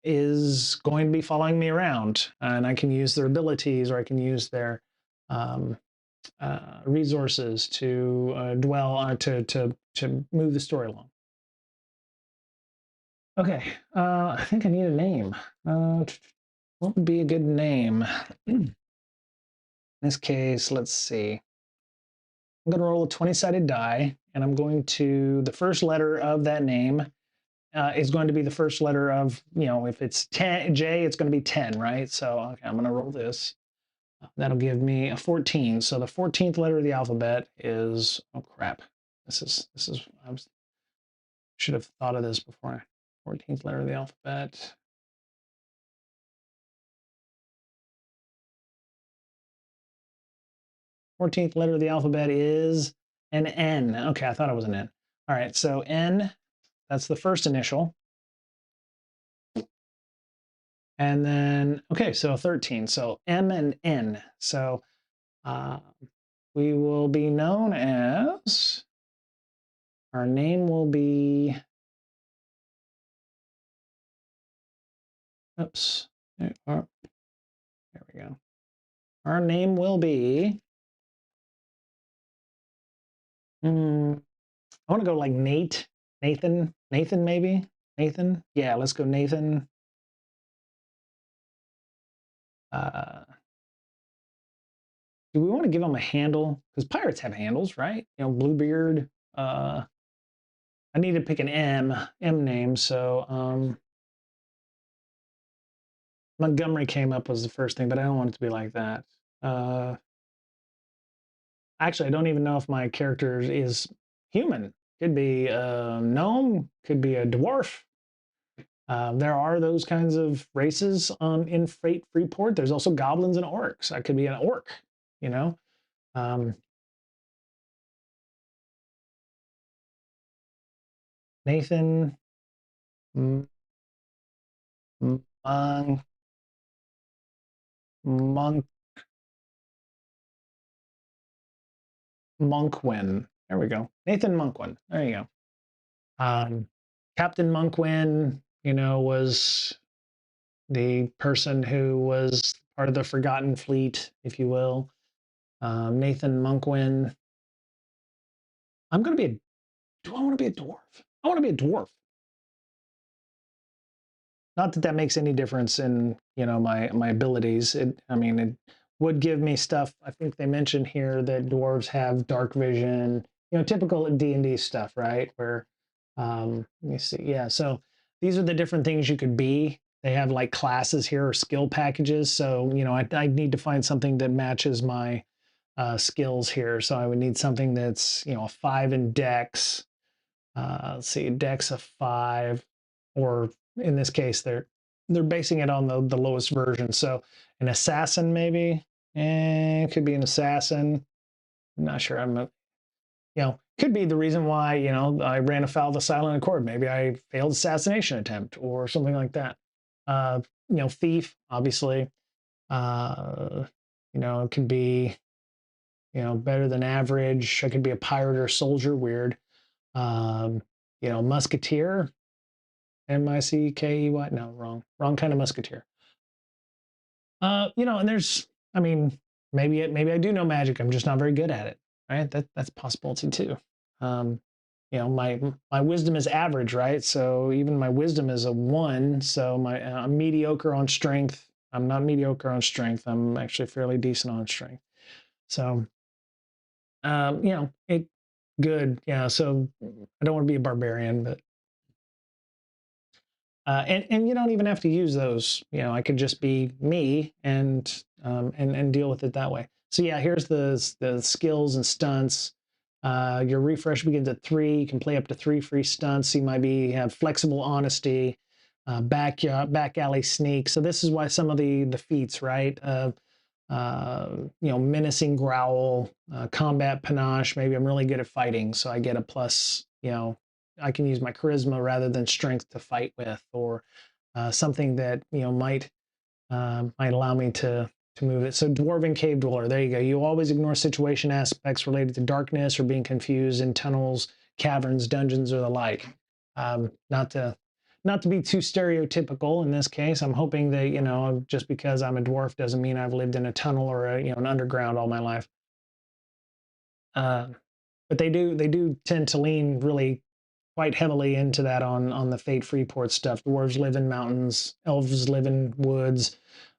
is going to be following me around, and I can use their abilities, or I can use their um, resources to to move the story along. Okay, I think I need a name. What would be a good name? In this case, let's see. I'm going to roll a 20-sided die, and I'm going to, the first letter of that name is going to be the first letter of, if it's 10, J, it's going to be 10, right? So, okay, I'm going to roll this. That'll give me a 14. So the 14th letter of the alphabet is, oh crap. Should have thought of this before. 14th letter of the alphabet. 14th letter of the alphabet is an N. Okay, I thought it was an N. All right, so N, that's the first initial. And then, okay, so 13. So M and N. So we will be known as, our name will be, oops, there we go. Our name will be, I want to go like Nathan maybe? Nathan? Yeah, let's go Nathan. Do we want to give him a handle? Because pirates have handles, right? Bluebeard. I need to pick an M name, so Montgomery came up was the first thing, but I don't want it to be like that. Actually, I don't even know if my character is human. Could be a gnome, could be a dwarf. There are those kinds of races in Freeport. There's also goblins and orcs. I could be an orc, Nathan Monkwin. There we go. Nathan Monkwin. There you go. Captain Monkwin, was the person who was part of the Forgotten Fleet, if you will. Nathan Monkwin. I'm going to be do I want to be a dwarf? I want to be a dwarf. Not that that makes any difference in, my abilities. It would give me stuff. I think they mentioned here that dwarves have dark vision, typical D&D stuff, right? Where, let me see. Yeah, so these are the different things you could be. They have like classes here or skill packages. So, I need to find something that matches my skills here. So I would need something that's, a 5 in Dex. Let's see, Dex of 5, or in this case, they're basing it on the lowest version. So an assassin maybe, it could be an assassin. I'm not sure. Could be the reason why I ran afoul of the Silent Accord. Maybe I failed assassination attempt or something like that. Thief, obviously. It could be better than average. I could be a pirate or soldier. Weird. Musketeer, Mickey. No, wrong kind of musketeer. And there's, maybe I do know magic. I'm just not very good at it, right? That's a possibility too. My wisdom is average, right? So even my wisdom is a 1. So I'm mediocre on strength. I'm not mediocre on strength. I'm actually fairly decent on strength. So, good. Yeah. So I don't want to be a barbarian, but and you don't even have to use those. I could just be me and deal with it that way. So yeah, here's the skills and stunts. Your refresh begins at 3. You can play up to 3 free stunts. You might have flexible honesty, back alley sneak. So this is why some of the feats, right? Menacing growl, combat panache. Maybe I'm really good at fighting, so I get a plus. I can use my charisma rather than strength to fight with, or something that might allow me to move it. So Dwarven Cave Dweller, there you go. You always ignore situation aspects related to darkness or being confused in tunnels, caverns, dungeons, or the like. Not to be too stereotypical in this case. I'm hoping that, just because I'm a dwarf doesn't mean I've lived in a tunnel or an underground all my life. But they do tend to lean really quite heavily into that on the Fate Freeport stuff. Dwarves live in mountains, elves live in woods,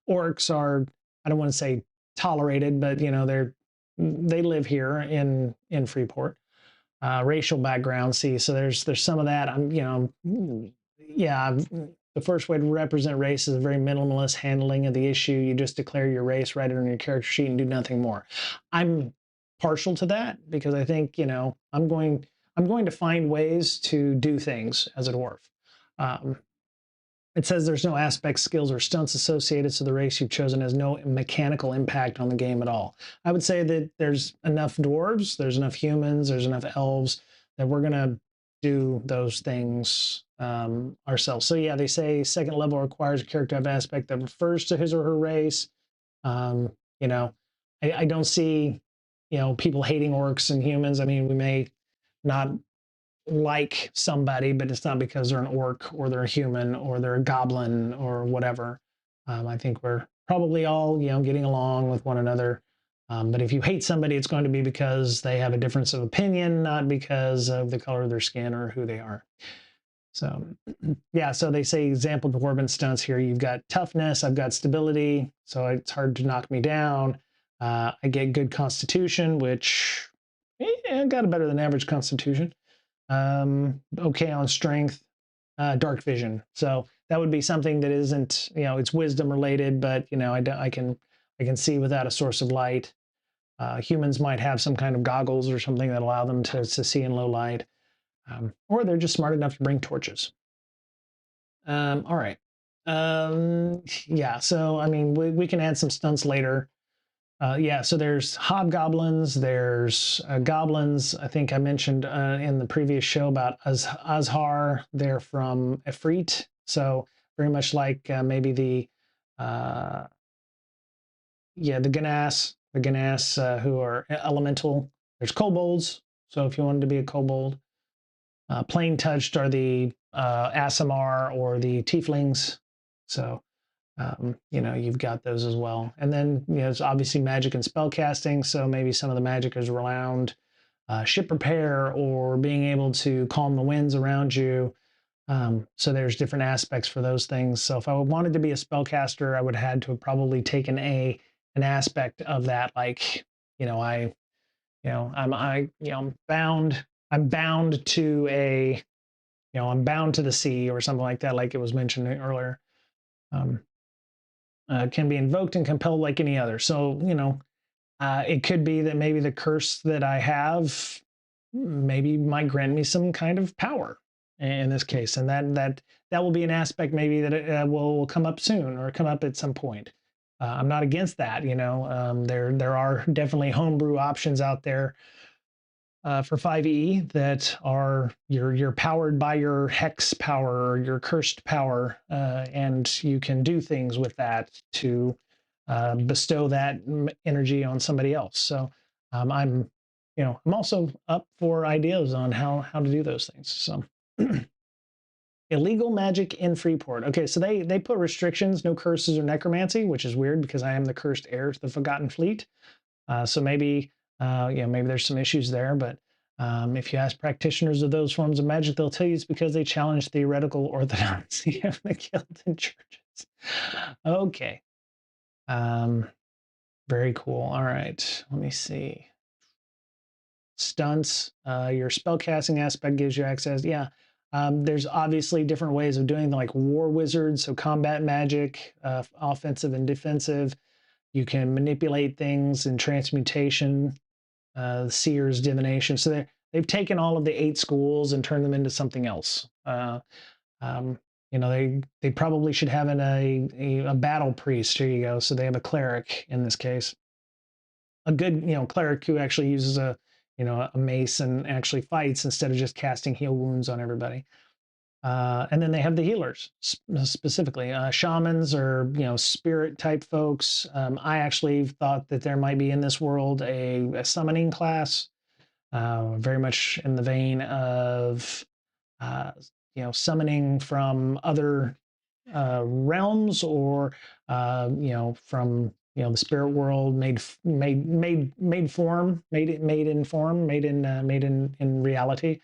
orcs are, I don't want to say tolerated, but they live here in Freeport. Racial background, see, so there's some of that. The first way to represent race is a very minimalist handling of the issue. You just declare your race, write it on your character sheet, and do nothing more. I'm partial to that because I think I'm going to find ways to do things as a dwarf. It says there's no aspects, skills, or stunts associated, so the race you've chosen has no mechanical impact on the game at all. I would say that there's enough dwarves, there's enough humans, there's enough elves that we're going to do those things ourselves. So yeah, they say second level requires a character to have an aspect that refers to his or her race. I don't see, people hating orcs and humans. I mean, we may not like somebody, but it's not because they're an orc or they're a human or they're a goblin or whatever. I think we're probably all, getting along with one another. But if you hate somebody, it's going to be because they have a difference of opinion, not because of the color of their skin or who they are. So, yeah, so they say example dwarven stunts here. You've got toughness, I've got stability, so it's hard to knock me down. I get good constitution, which I got a better than average constitution. Okay on strength, dark vision. So that would be something that isn't, it's wisdom related, but I can see without a source of light. Humans might have some kind of goggles or something that allow them to see in low light, or they're just smart enough to bring torches. All right. Yeah, so I mean, we can add some stunts later. Yeah, so there's hobgoblins, there's goblins. I think I mentioned in the previous show about Azhar. They're from Efreet, so very much like maybe the Ganas who are elemental. There's kobolds, so if you wanted to be a kobold. Plain touched are the Asimar or the tieflings. So you've got those as well. And then, it's obviously magic and spell casting. So maybe some of the magic is around ship repair or being able to calm the winds around you. So there's different aspects for those things. So if I wanted to be a spellcaster, I would have had to have probably taken an aspect of that. Like, I'm bound to I'm bound to the sea or something like that, like it was mentioned earlier. Can be invoked and compelled like any other. So, it could be that maybe the curse that I have maybe might grant me some kind of power in this case. And that will be an aspect maybe that it, will come up soon or come up at some point. I'm not against that, there are definitely homebrew options out there for 5e that are you're powered by your hex power or your cursed power, and you can do things with that to bestow that energy on somebody else. So I'm also up for ideas on how to do those things. So illegal magic in Freeport. Okay, so they put restrictions, no curses or necromancy, which is weird because I am the cursed heir to the Forgotten Fleet. So maybe maybe there's some issues there, but if you ask practitioners of those forms of magic, they'll tell you it's because they challenge theoretical orthodoxy of the guild and churches. Okay. Very cool. All right, let me see. Stunts, your spellcasting aspect gives you access. Yeah. There's obviously different ways of doing like war wizards, so combat magic, offensive and defensive. You can manipulate things in transmutation, seers, divination. So they've taken all of the 8 schools and turned them into something else. They probably should have a battle priest. Here you go. So they have a cleric in this case, a good cleric who actually uses a mace and actually fights instead of just casting heal wounds on everybody. And then they have the healers specifically, shamans or spirit type folks. I actually thought that there might be in this world a summoning class, very much in the vein of uh, summoning from other realms, or from the spirit world, made form, made in form, made in reality.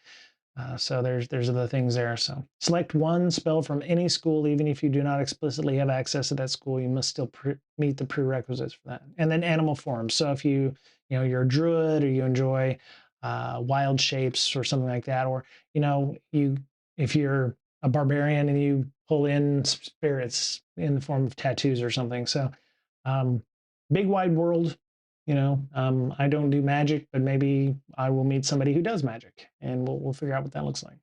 So there's other things there. So select one spell from any school, even if you do not explicitly have access to that school. You must still meet the prerequisites for that. And then animal forms. So if you're a druid, or you enjoy wild shapes or something like that, or if you're a barbarian and you pull in spirits in the form of tattoos or something. So big wide world. I don't do magic, but maybe I will meet somebody who does magic, and we'll figure out what that looks like.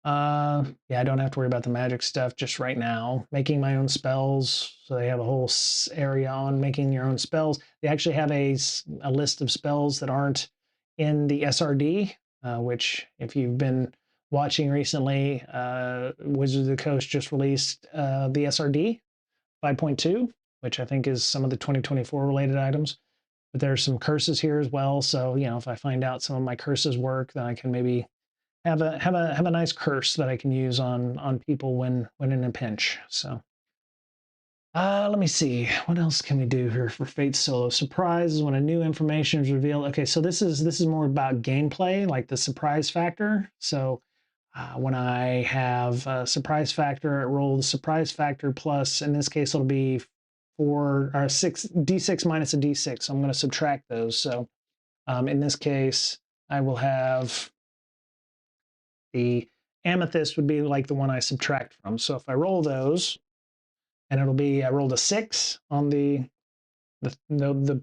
Yeah, I don't have to worry about the magic stuff just right now. Making my own spells, so they have a whole area on making your own spells. They actually have a list of spells that aren't in the SRD, which, if you've been watching recently, Wizards of the Coast just released the SRD 5.2, which I think is some of the 2024 related items. But there's some curses here as well. So, if I find out some of my curses work, then I can maybe have a nice curse that I can use on people when in a pinch. So let me see, what else can we do here for Fate Solo? Surprises when a new information is revealed. Okay, so this is more about gameplay, like the surprise factor. So when I have a surprise factor, I roll the surprise factor plus, in this case, it'll be 4 or 6 d6 minus a d6. So I'm going to subtract those. So in this case, I will have the amethyst would be like the one I subtract from. So if I roll those, and it'll be, I rolled a 6 on the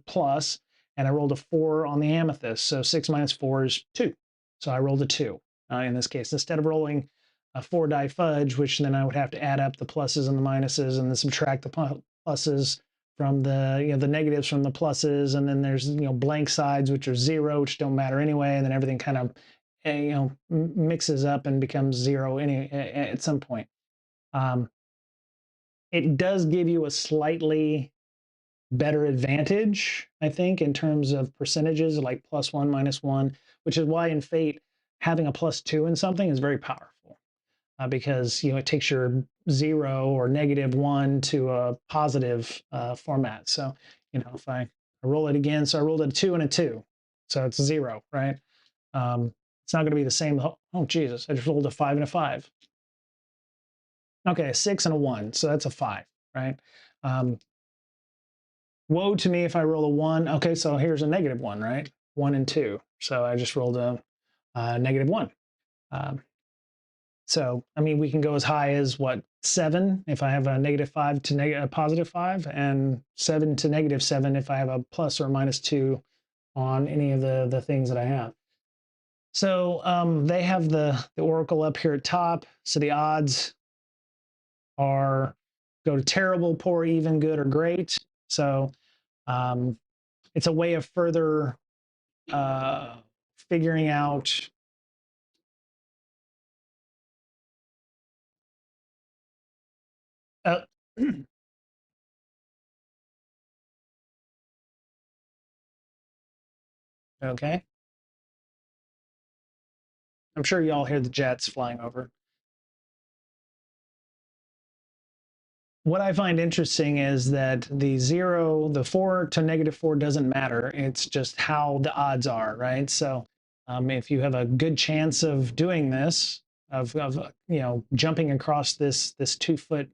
plus, and I rolled a 4 on the amethyst. So 6 minus 4 is 2. So I rolled a 2 in this case, instead of rolling a 4 die fudge, which then I would have to add up the pluses and the minuses and then subtract the pluses from the the negatives from the pluses, and then there's blank sides, which are 0, which don't matter anyway, and then everything kind of mixes up and becomes 0 at some point. It does give you a slightly better advantage, I think, in terms of percentages, like +1, -1, which is why in Fate having a +2 in something is very powerful, because it takes your 0 or -1 to a positive format. So if I roll it again, so I rolled a 2 and a 2, so it's 0, right? It's not going to be the same. Oh Jesus, I just rolled a 5 and a 5. Okay, a 6 and a 1, so that's a 5, right? Woe to me if I roll a 1. Okay, so here's a -1, right? 1 and 2. So I just rolled a -1. So, I mean, we can go as high as what, 7 if I have a -5 to a +5, and 7 to -7 if I have a plus or -2 on any of the things that I have. So they have the oracle up here at top. So the odds are go to terrible, poor, even, good, or great. So it's a way of further figuring out okay. I'm sure you all hear the jets flying over. What I find interesting is that the 4 to -4 doesn't matter. It's just how the odds are, right? So if you have a good chance of doing this, of jumping across this 2-foot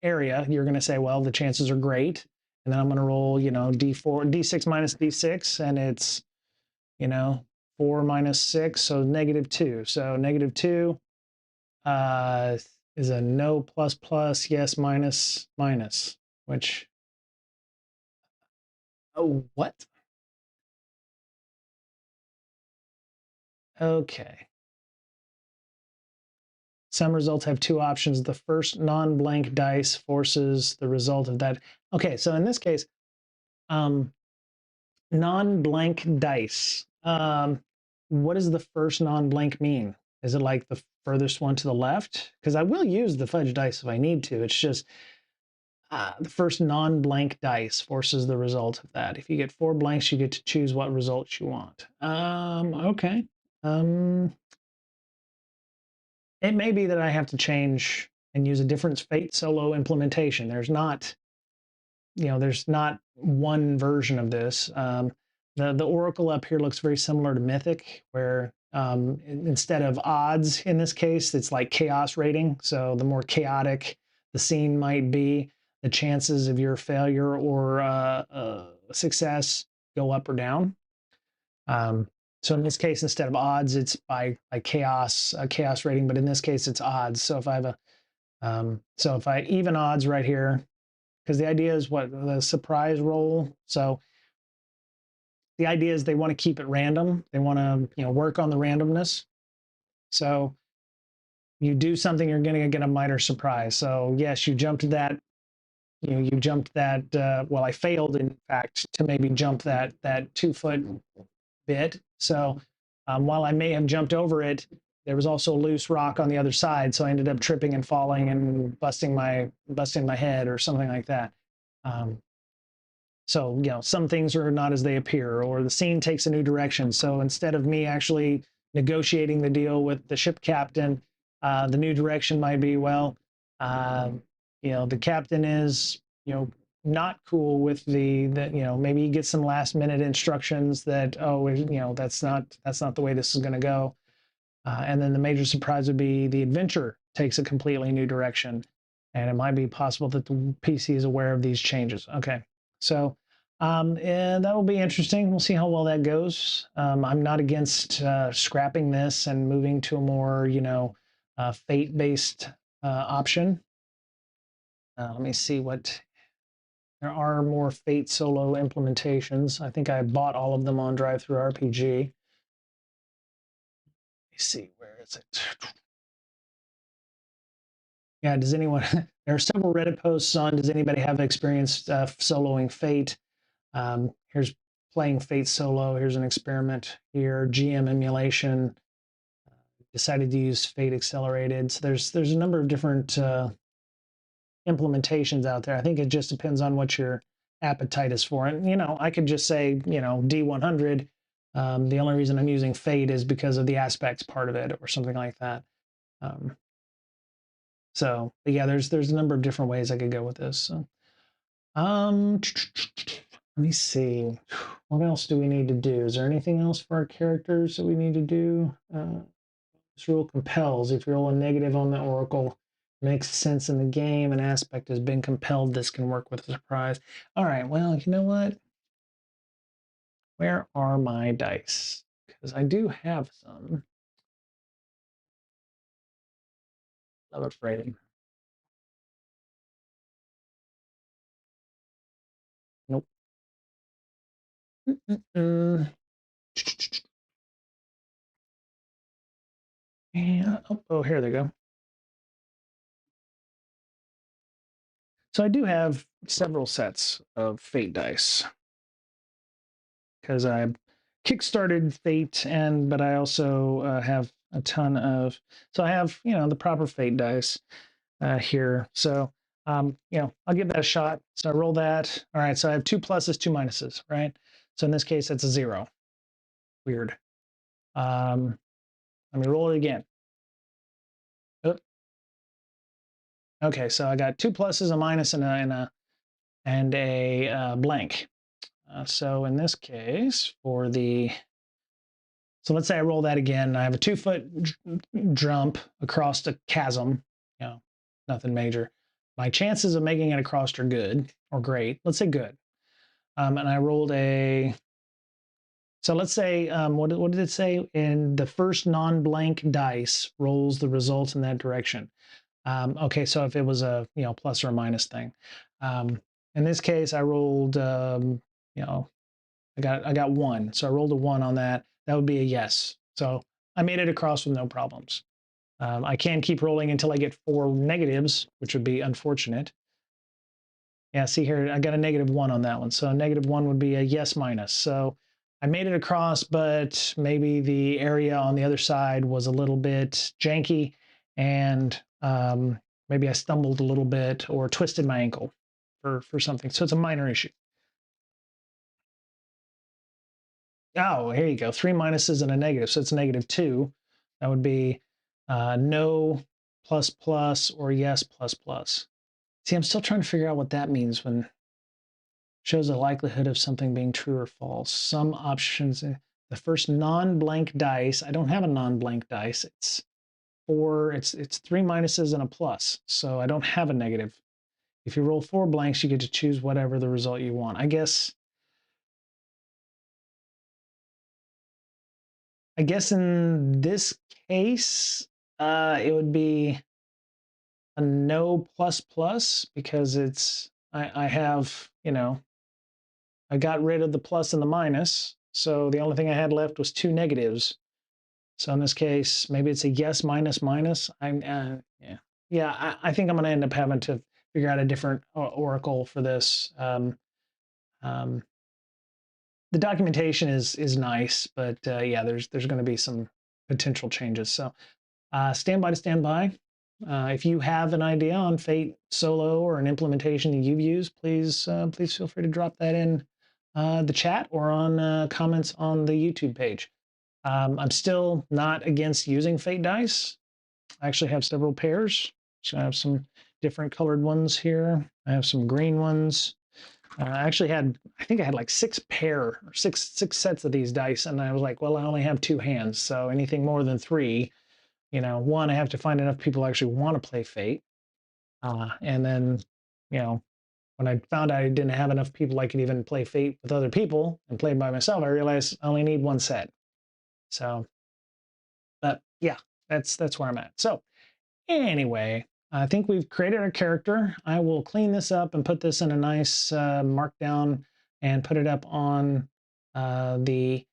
area, you're going to say, well, the chances are great. And then I'm going to roll, d6 minus d6, and it's 4 minus 6, so -2. So -2 is a no, plus plus, yes, minus minus, which, oh, what? Okay. Some results have 2 options. The first non-blank dice forces the result of that. Okay, so in this case, non-blank dice. What does the first non-blank mean? Is it like the furthest one to the left, because I will use the fudge dice if I need to. It's just the first non-blank dice forces the result of that. If you get 4 blanks, you get to choose what results you want. Okay. It may be that I have to change and use a different Fate solo implementation. There's not, there's not one version of this. The Oracle up here looks very similar to Mythic, where instead of odds in this case, it's like chaos rating. So the more chaotic the scene might be, the chances of your failure or success go up or down. So in this case, instead of odds, it's by chaos rating, but in this case, it's odds. So if I have so if I even odds right here, because the idea is what the surprise roll. So the idea is they want to keep it random. They want to work on the randomness. So you do something, you're going to get a minor surprise. So yes, you jumped that. You jumped that. Well, I failed in fact to maybe jump that 2-foot bit. So while I may have jumped over it, there was also a loose rock on the other side. So I ended up tripping and falling and busting my head or something like that. So, some things are not as they appear, or the scene takes a new direction. So instead of me actually negotiating the deal with the ship captain, the new direction might be, well, the captain is, not cool with maybe he gets some last minute instructions that, that's not the way this is going to go. And then the major surprise would be the adventure takes a completely new direction. And it might be possible that the PC is aware of these changes. Okay. So and that will be interesting. We'll see how well that goes. I'm not against scrapping this and moving to a more, fate-based option. Let me see what... There are more Fate solo implementations. I think I bought all of them on DriveThruRPG. Let me see, where is it? Yeah, does anyone... There are several Reddit posts on, does anybody have experience soloing Fate? Here's playing Fate solo. Here's an experiment here. GM emulation. Decided to use Fate accelerated. So there's a number of different implementations out there. I think it just depends on what your appetite is for. And I could just say D100. The only reason I'm using Fate is because of the aspects part of it, or something like that. So but yeah, there's a number of different ways I could go with this. So. Let me see. What else do we need to do? Is there anything else for our characters that we need to do? This rule compels. If you roll a negative on the Oracle, makes sense in the game, an aspect has been compelled, this can work with a surprise. All right, well, you know what? Where are my dice? Because I do have some. I'm afraid. Nope. Yeah. Oh, here they go. So I do have several sets of Fate dice, because I kickstarted Fate, but I also have a ton of, so I have, the proper Fate dice here. So, I'll give that a shot. So I roll that. All right, so I have 2 pluses, 2 minuses, right? So in this case, that's a 0. Weird. Let me roll it again. Oh. Okay, so I got 2 pluses, a minus, and a blank. So in this case, so let's say I roll that again. I have a 2-foot jump across the chasm, nothing major. My chances of making it across are good or great. Let's say good. And I rolled so let's say, what did it say? In the first non-blank dice rolls the result in that direction. Okay, so if it was a, plus or a minus thing. In this case, I rolled, I got 1. So I rolled a 1 on that. That would be a yes. So I made it across with no problems. I can keep rolling until I get 4 negatives, which would be unfortunate. Yeah, see here, I got a -1 on that one. So a -1 would be a yes minus. So I made it across, but maybe the area on the other side was a little bit janky. and maybe I stumbled a little bit or twisted my ankle for something. So it's a minor issue. Oh, here you go. 3 minuses and a negative. So it's -2. That would be no plus plus or yes plus plus. See, I'm still trying to figure out what that means when it shows a likelihood of something being true or false. Some options, the first non-blank dice, I don't have a non-blank dice. It's 3 minuses and a plus. So I don't have a negative. If you roll 4 blanks, you get to choose whatever the result you want. I guess in this case, it would be a no plus plus because I have, I got rid of the plus and the minus. So the only thing I had left was 2 negatives. So in this case, maybe it's a yes minus minus. I think I'm going to end up having to figure out a different oracle for this. Um, the documentation is nice, but yeah, there's going to be some potential changes. So stand by to stand by. If you have an idea on Fate Solo or an implementation that you've used, please feel free to drop that in the chat or on comments on the YouTube page. I'm still not against using Fate dice. I actually have several pairs. So I have some different colored ones here. I have some green ones. I think I had like 6 sets of these dice, and I was like, well, I only have 2 hands, so anything more than 3, one, I have to find enough people who actually want to play Fate, and then, when I found out I didn't have enough people I could even play Fate with other people and play by myself, I realized I only need 1 set. So, but yeah, that's where I'm at. So anyway, I think we've created our character. I will clean this up and put this in a nice markdown and put it up on the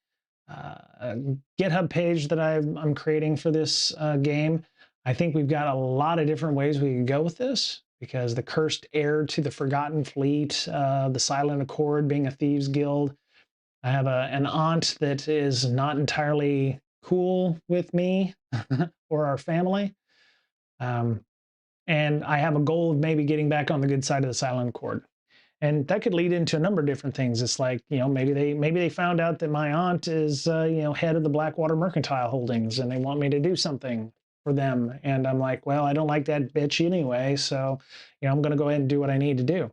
GitHub page that I'm creating for this game. I think we've got a lot of different ways we can go with this because the cursed heir to the Forgotten Fleet, the Silent Accord being a thieves guild. I have an aunt that is not entirely cool with me or our family. And I have a goal of maybe getting back on the good side of the Silent Accord. And that could lead into a number of different things. It's like, maybe they found out that my aunt is, head of the Blackwater Mercantile Holdings, and they want me to do something for them. And I'm like, well, I don't like that bitch anyway, so, I'm going to go ahead and do what I need to do.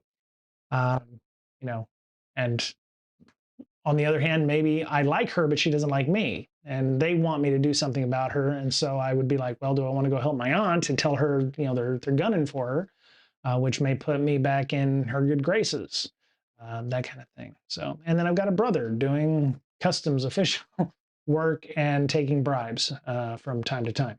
And on the other hand, maybe I like her, but she doesn't like me, and they want me to do something about her. And so I would be like, well, do I want to go help my aunt and tell her, they're gunning for her? Which may put me back in her good graces, that kind of thing. So, and then I've got a brother doing customs official work and taking bribes from time to time.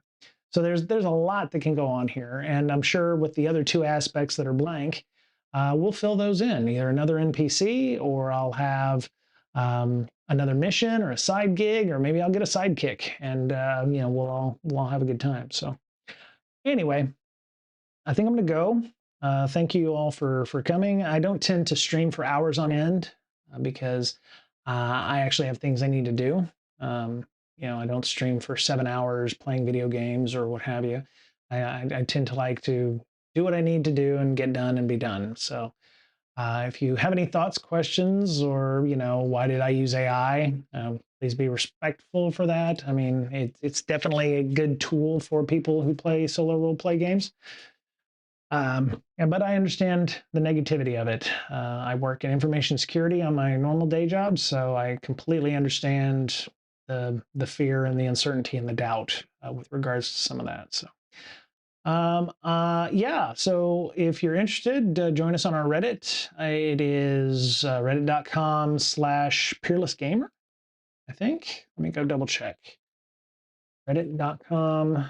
So there's a lot that can go on here, and I'm sure with the other 2 aspects that are blank, we'll fill those in, either another NPC or I'll have another mission or a side gig, or maybe I'll get a sidekick, and we'll all have a good time. So anyway, I think I'm going to go. Thank you all for coming. I don't tend to stream for hours on end because I actually have things I need to do. I don't stream for 7 hours playing video games or what have you. I tend to like to do what I need to do and get done and be done. So if you have any thoughts, questions, or, why did I use AI? Please be respectful for that. I mean, it's definitely a good tool for people who play solo role play games. But I understand the negativity of it. I work in information security on my normal day job, so I completely understand the fear and the uncertainty and the doubt with regards to some of that. So, yeah. So if you're interested, join us on our Reddit. It is reddit.com/peerlessgamer. I think. Let me go double check. Reddit.com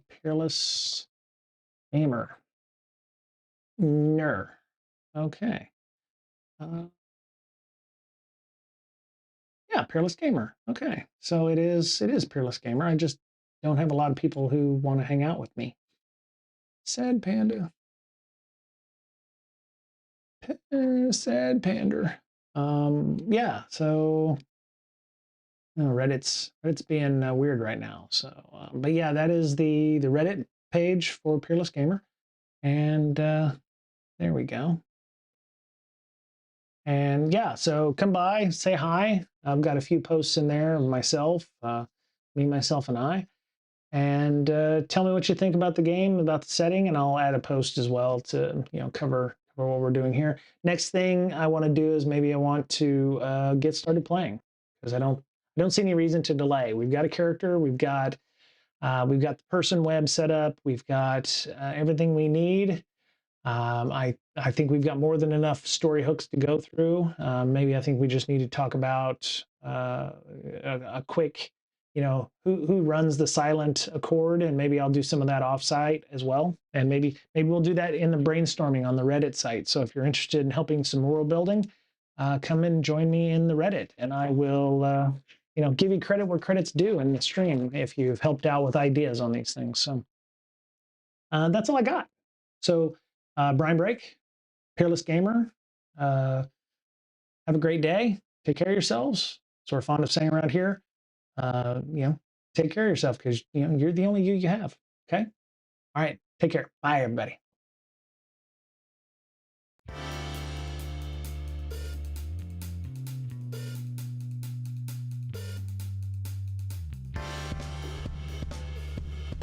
peerless gamer. Ner. Okay. Yeah, Peerless Gamer. Okay. So it is Peerless Gamer. I just don't have a lot of people who want to hang out with me. Sad panda. Sad panda. Yeah, so Reddit's being weird right now. So, but yeah, that is the Reddit page for Peerless Gamer, and there we go. And yeah, so come by, say hi. I've got a few posts in there of myself, me, myself, and I. And tell me what you think about the game, about the setting, and I'll add a post as well to cover what we're doing here. Next thing I want to do is maybe I want to get started playing, because I don't see any reason to delay. We've got a character, we've got the person web set up, we've got everything we need. I think we've got more than enough story hooks to go through. Maybe I think we just need to talk about a quick, who runs the silent accord, and maybe I'll do some of that offsite as well. And maybe we'll do that in the brainstorming on the Reddit site. So if you're interested in helping some world building, come and join me in the Reddit, and I will, give you credit where credit's due in the stream if you've helped out with ideas on these things. So that's all I got. So Brian Break, Peerless Gamer, have a great day. Take care of yourselves. So we're fond of saying around here, take care of yourself, because you're the only you have. Okay. All right. Take care. Bye, everybody.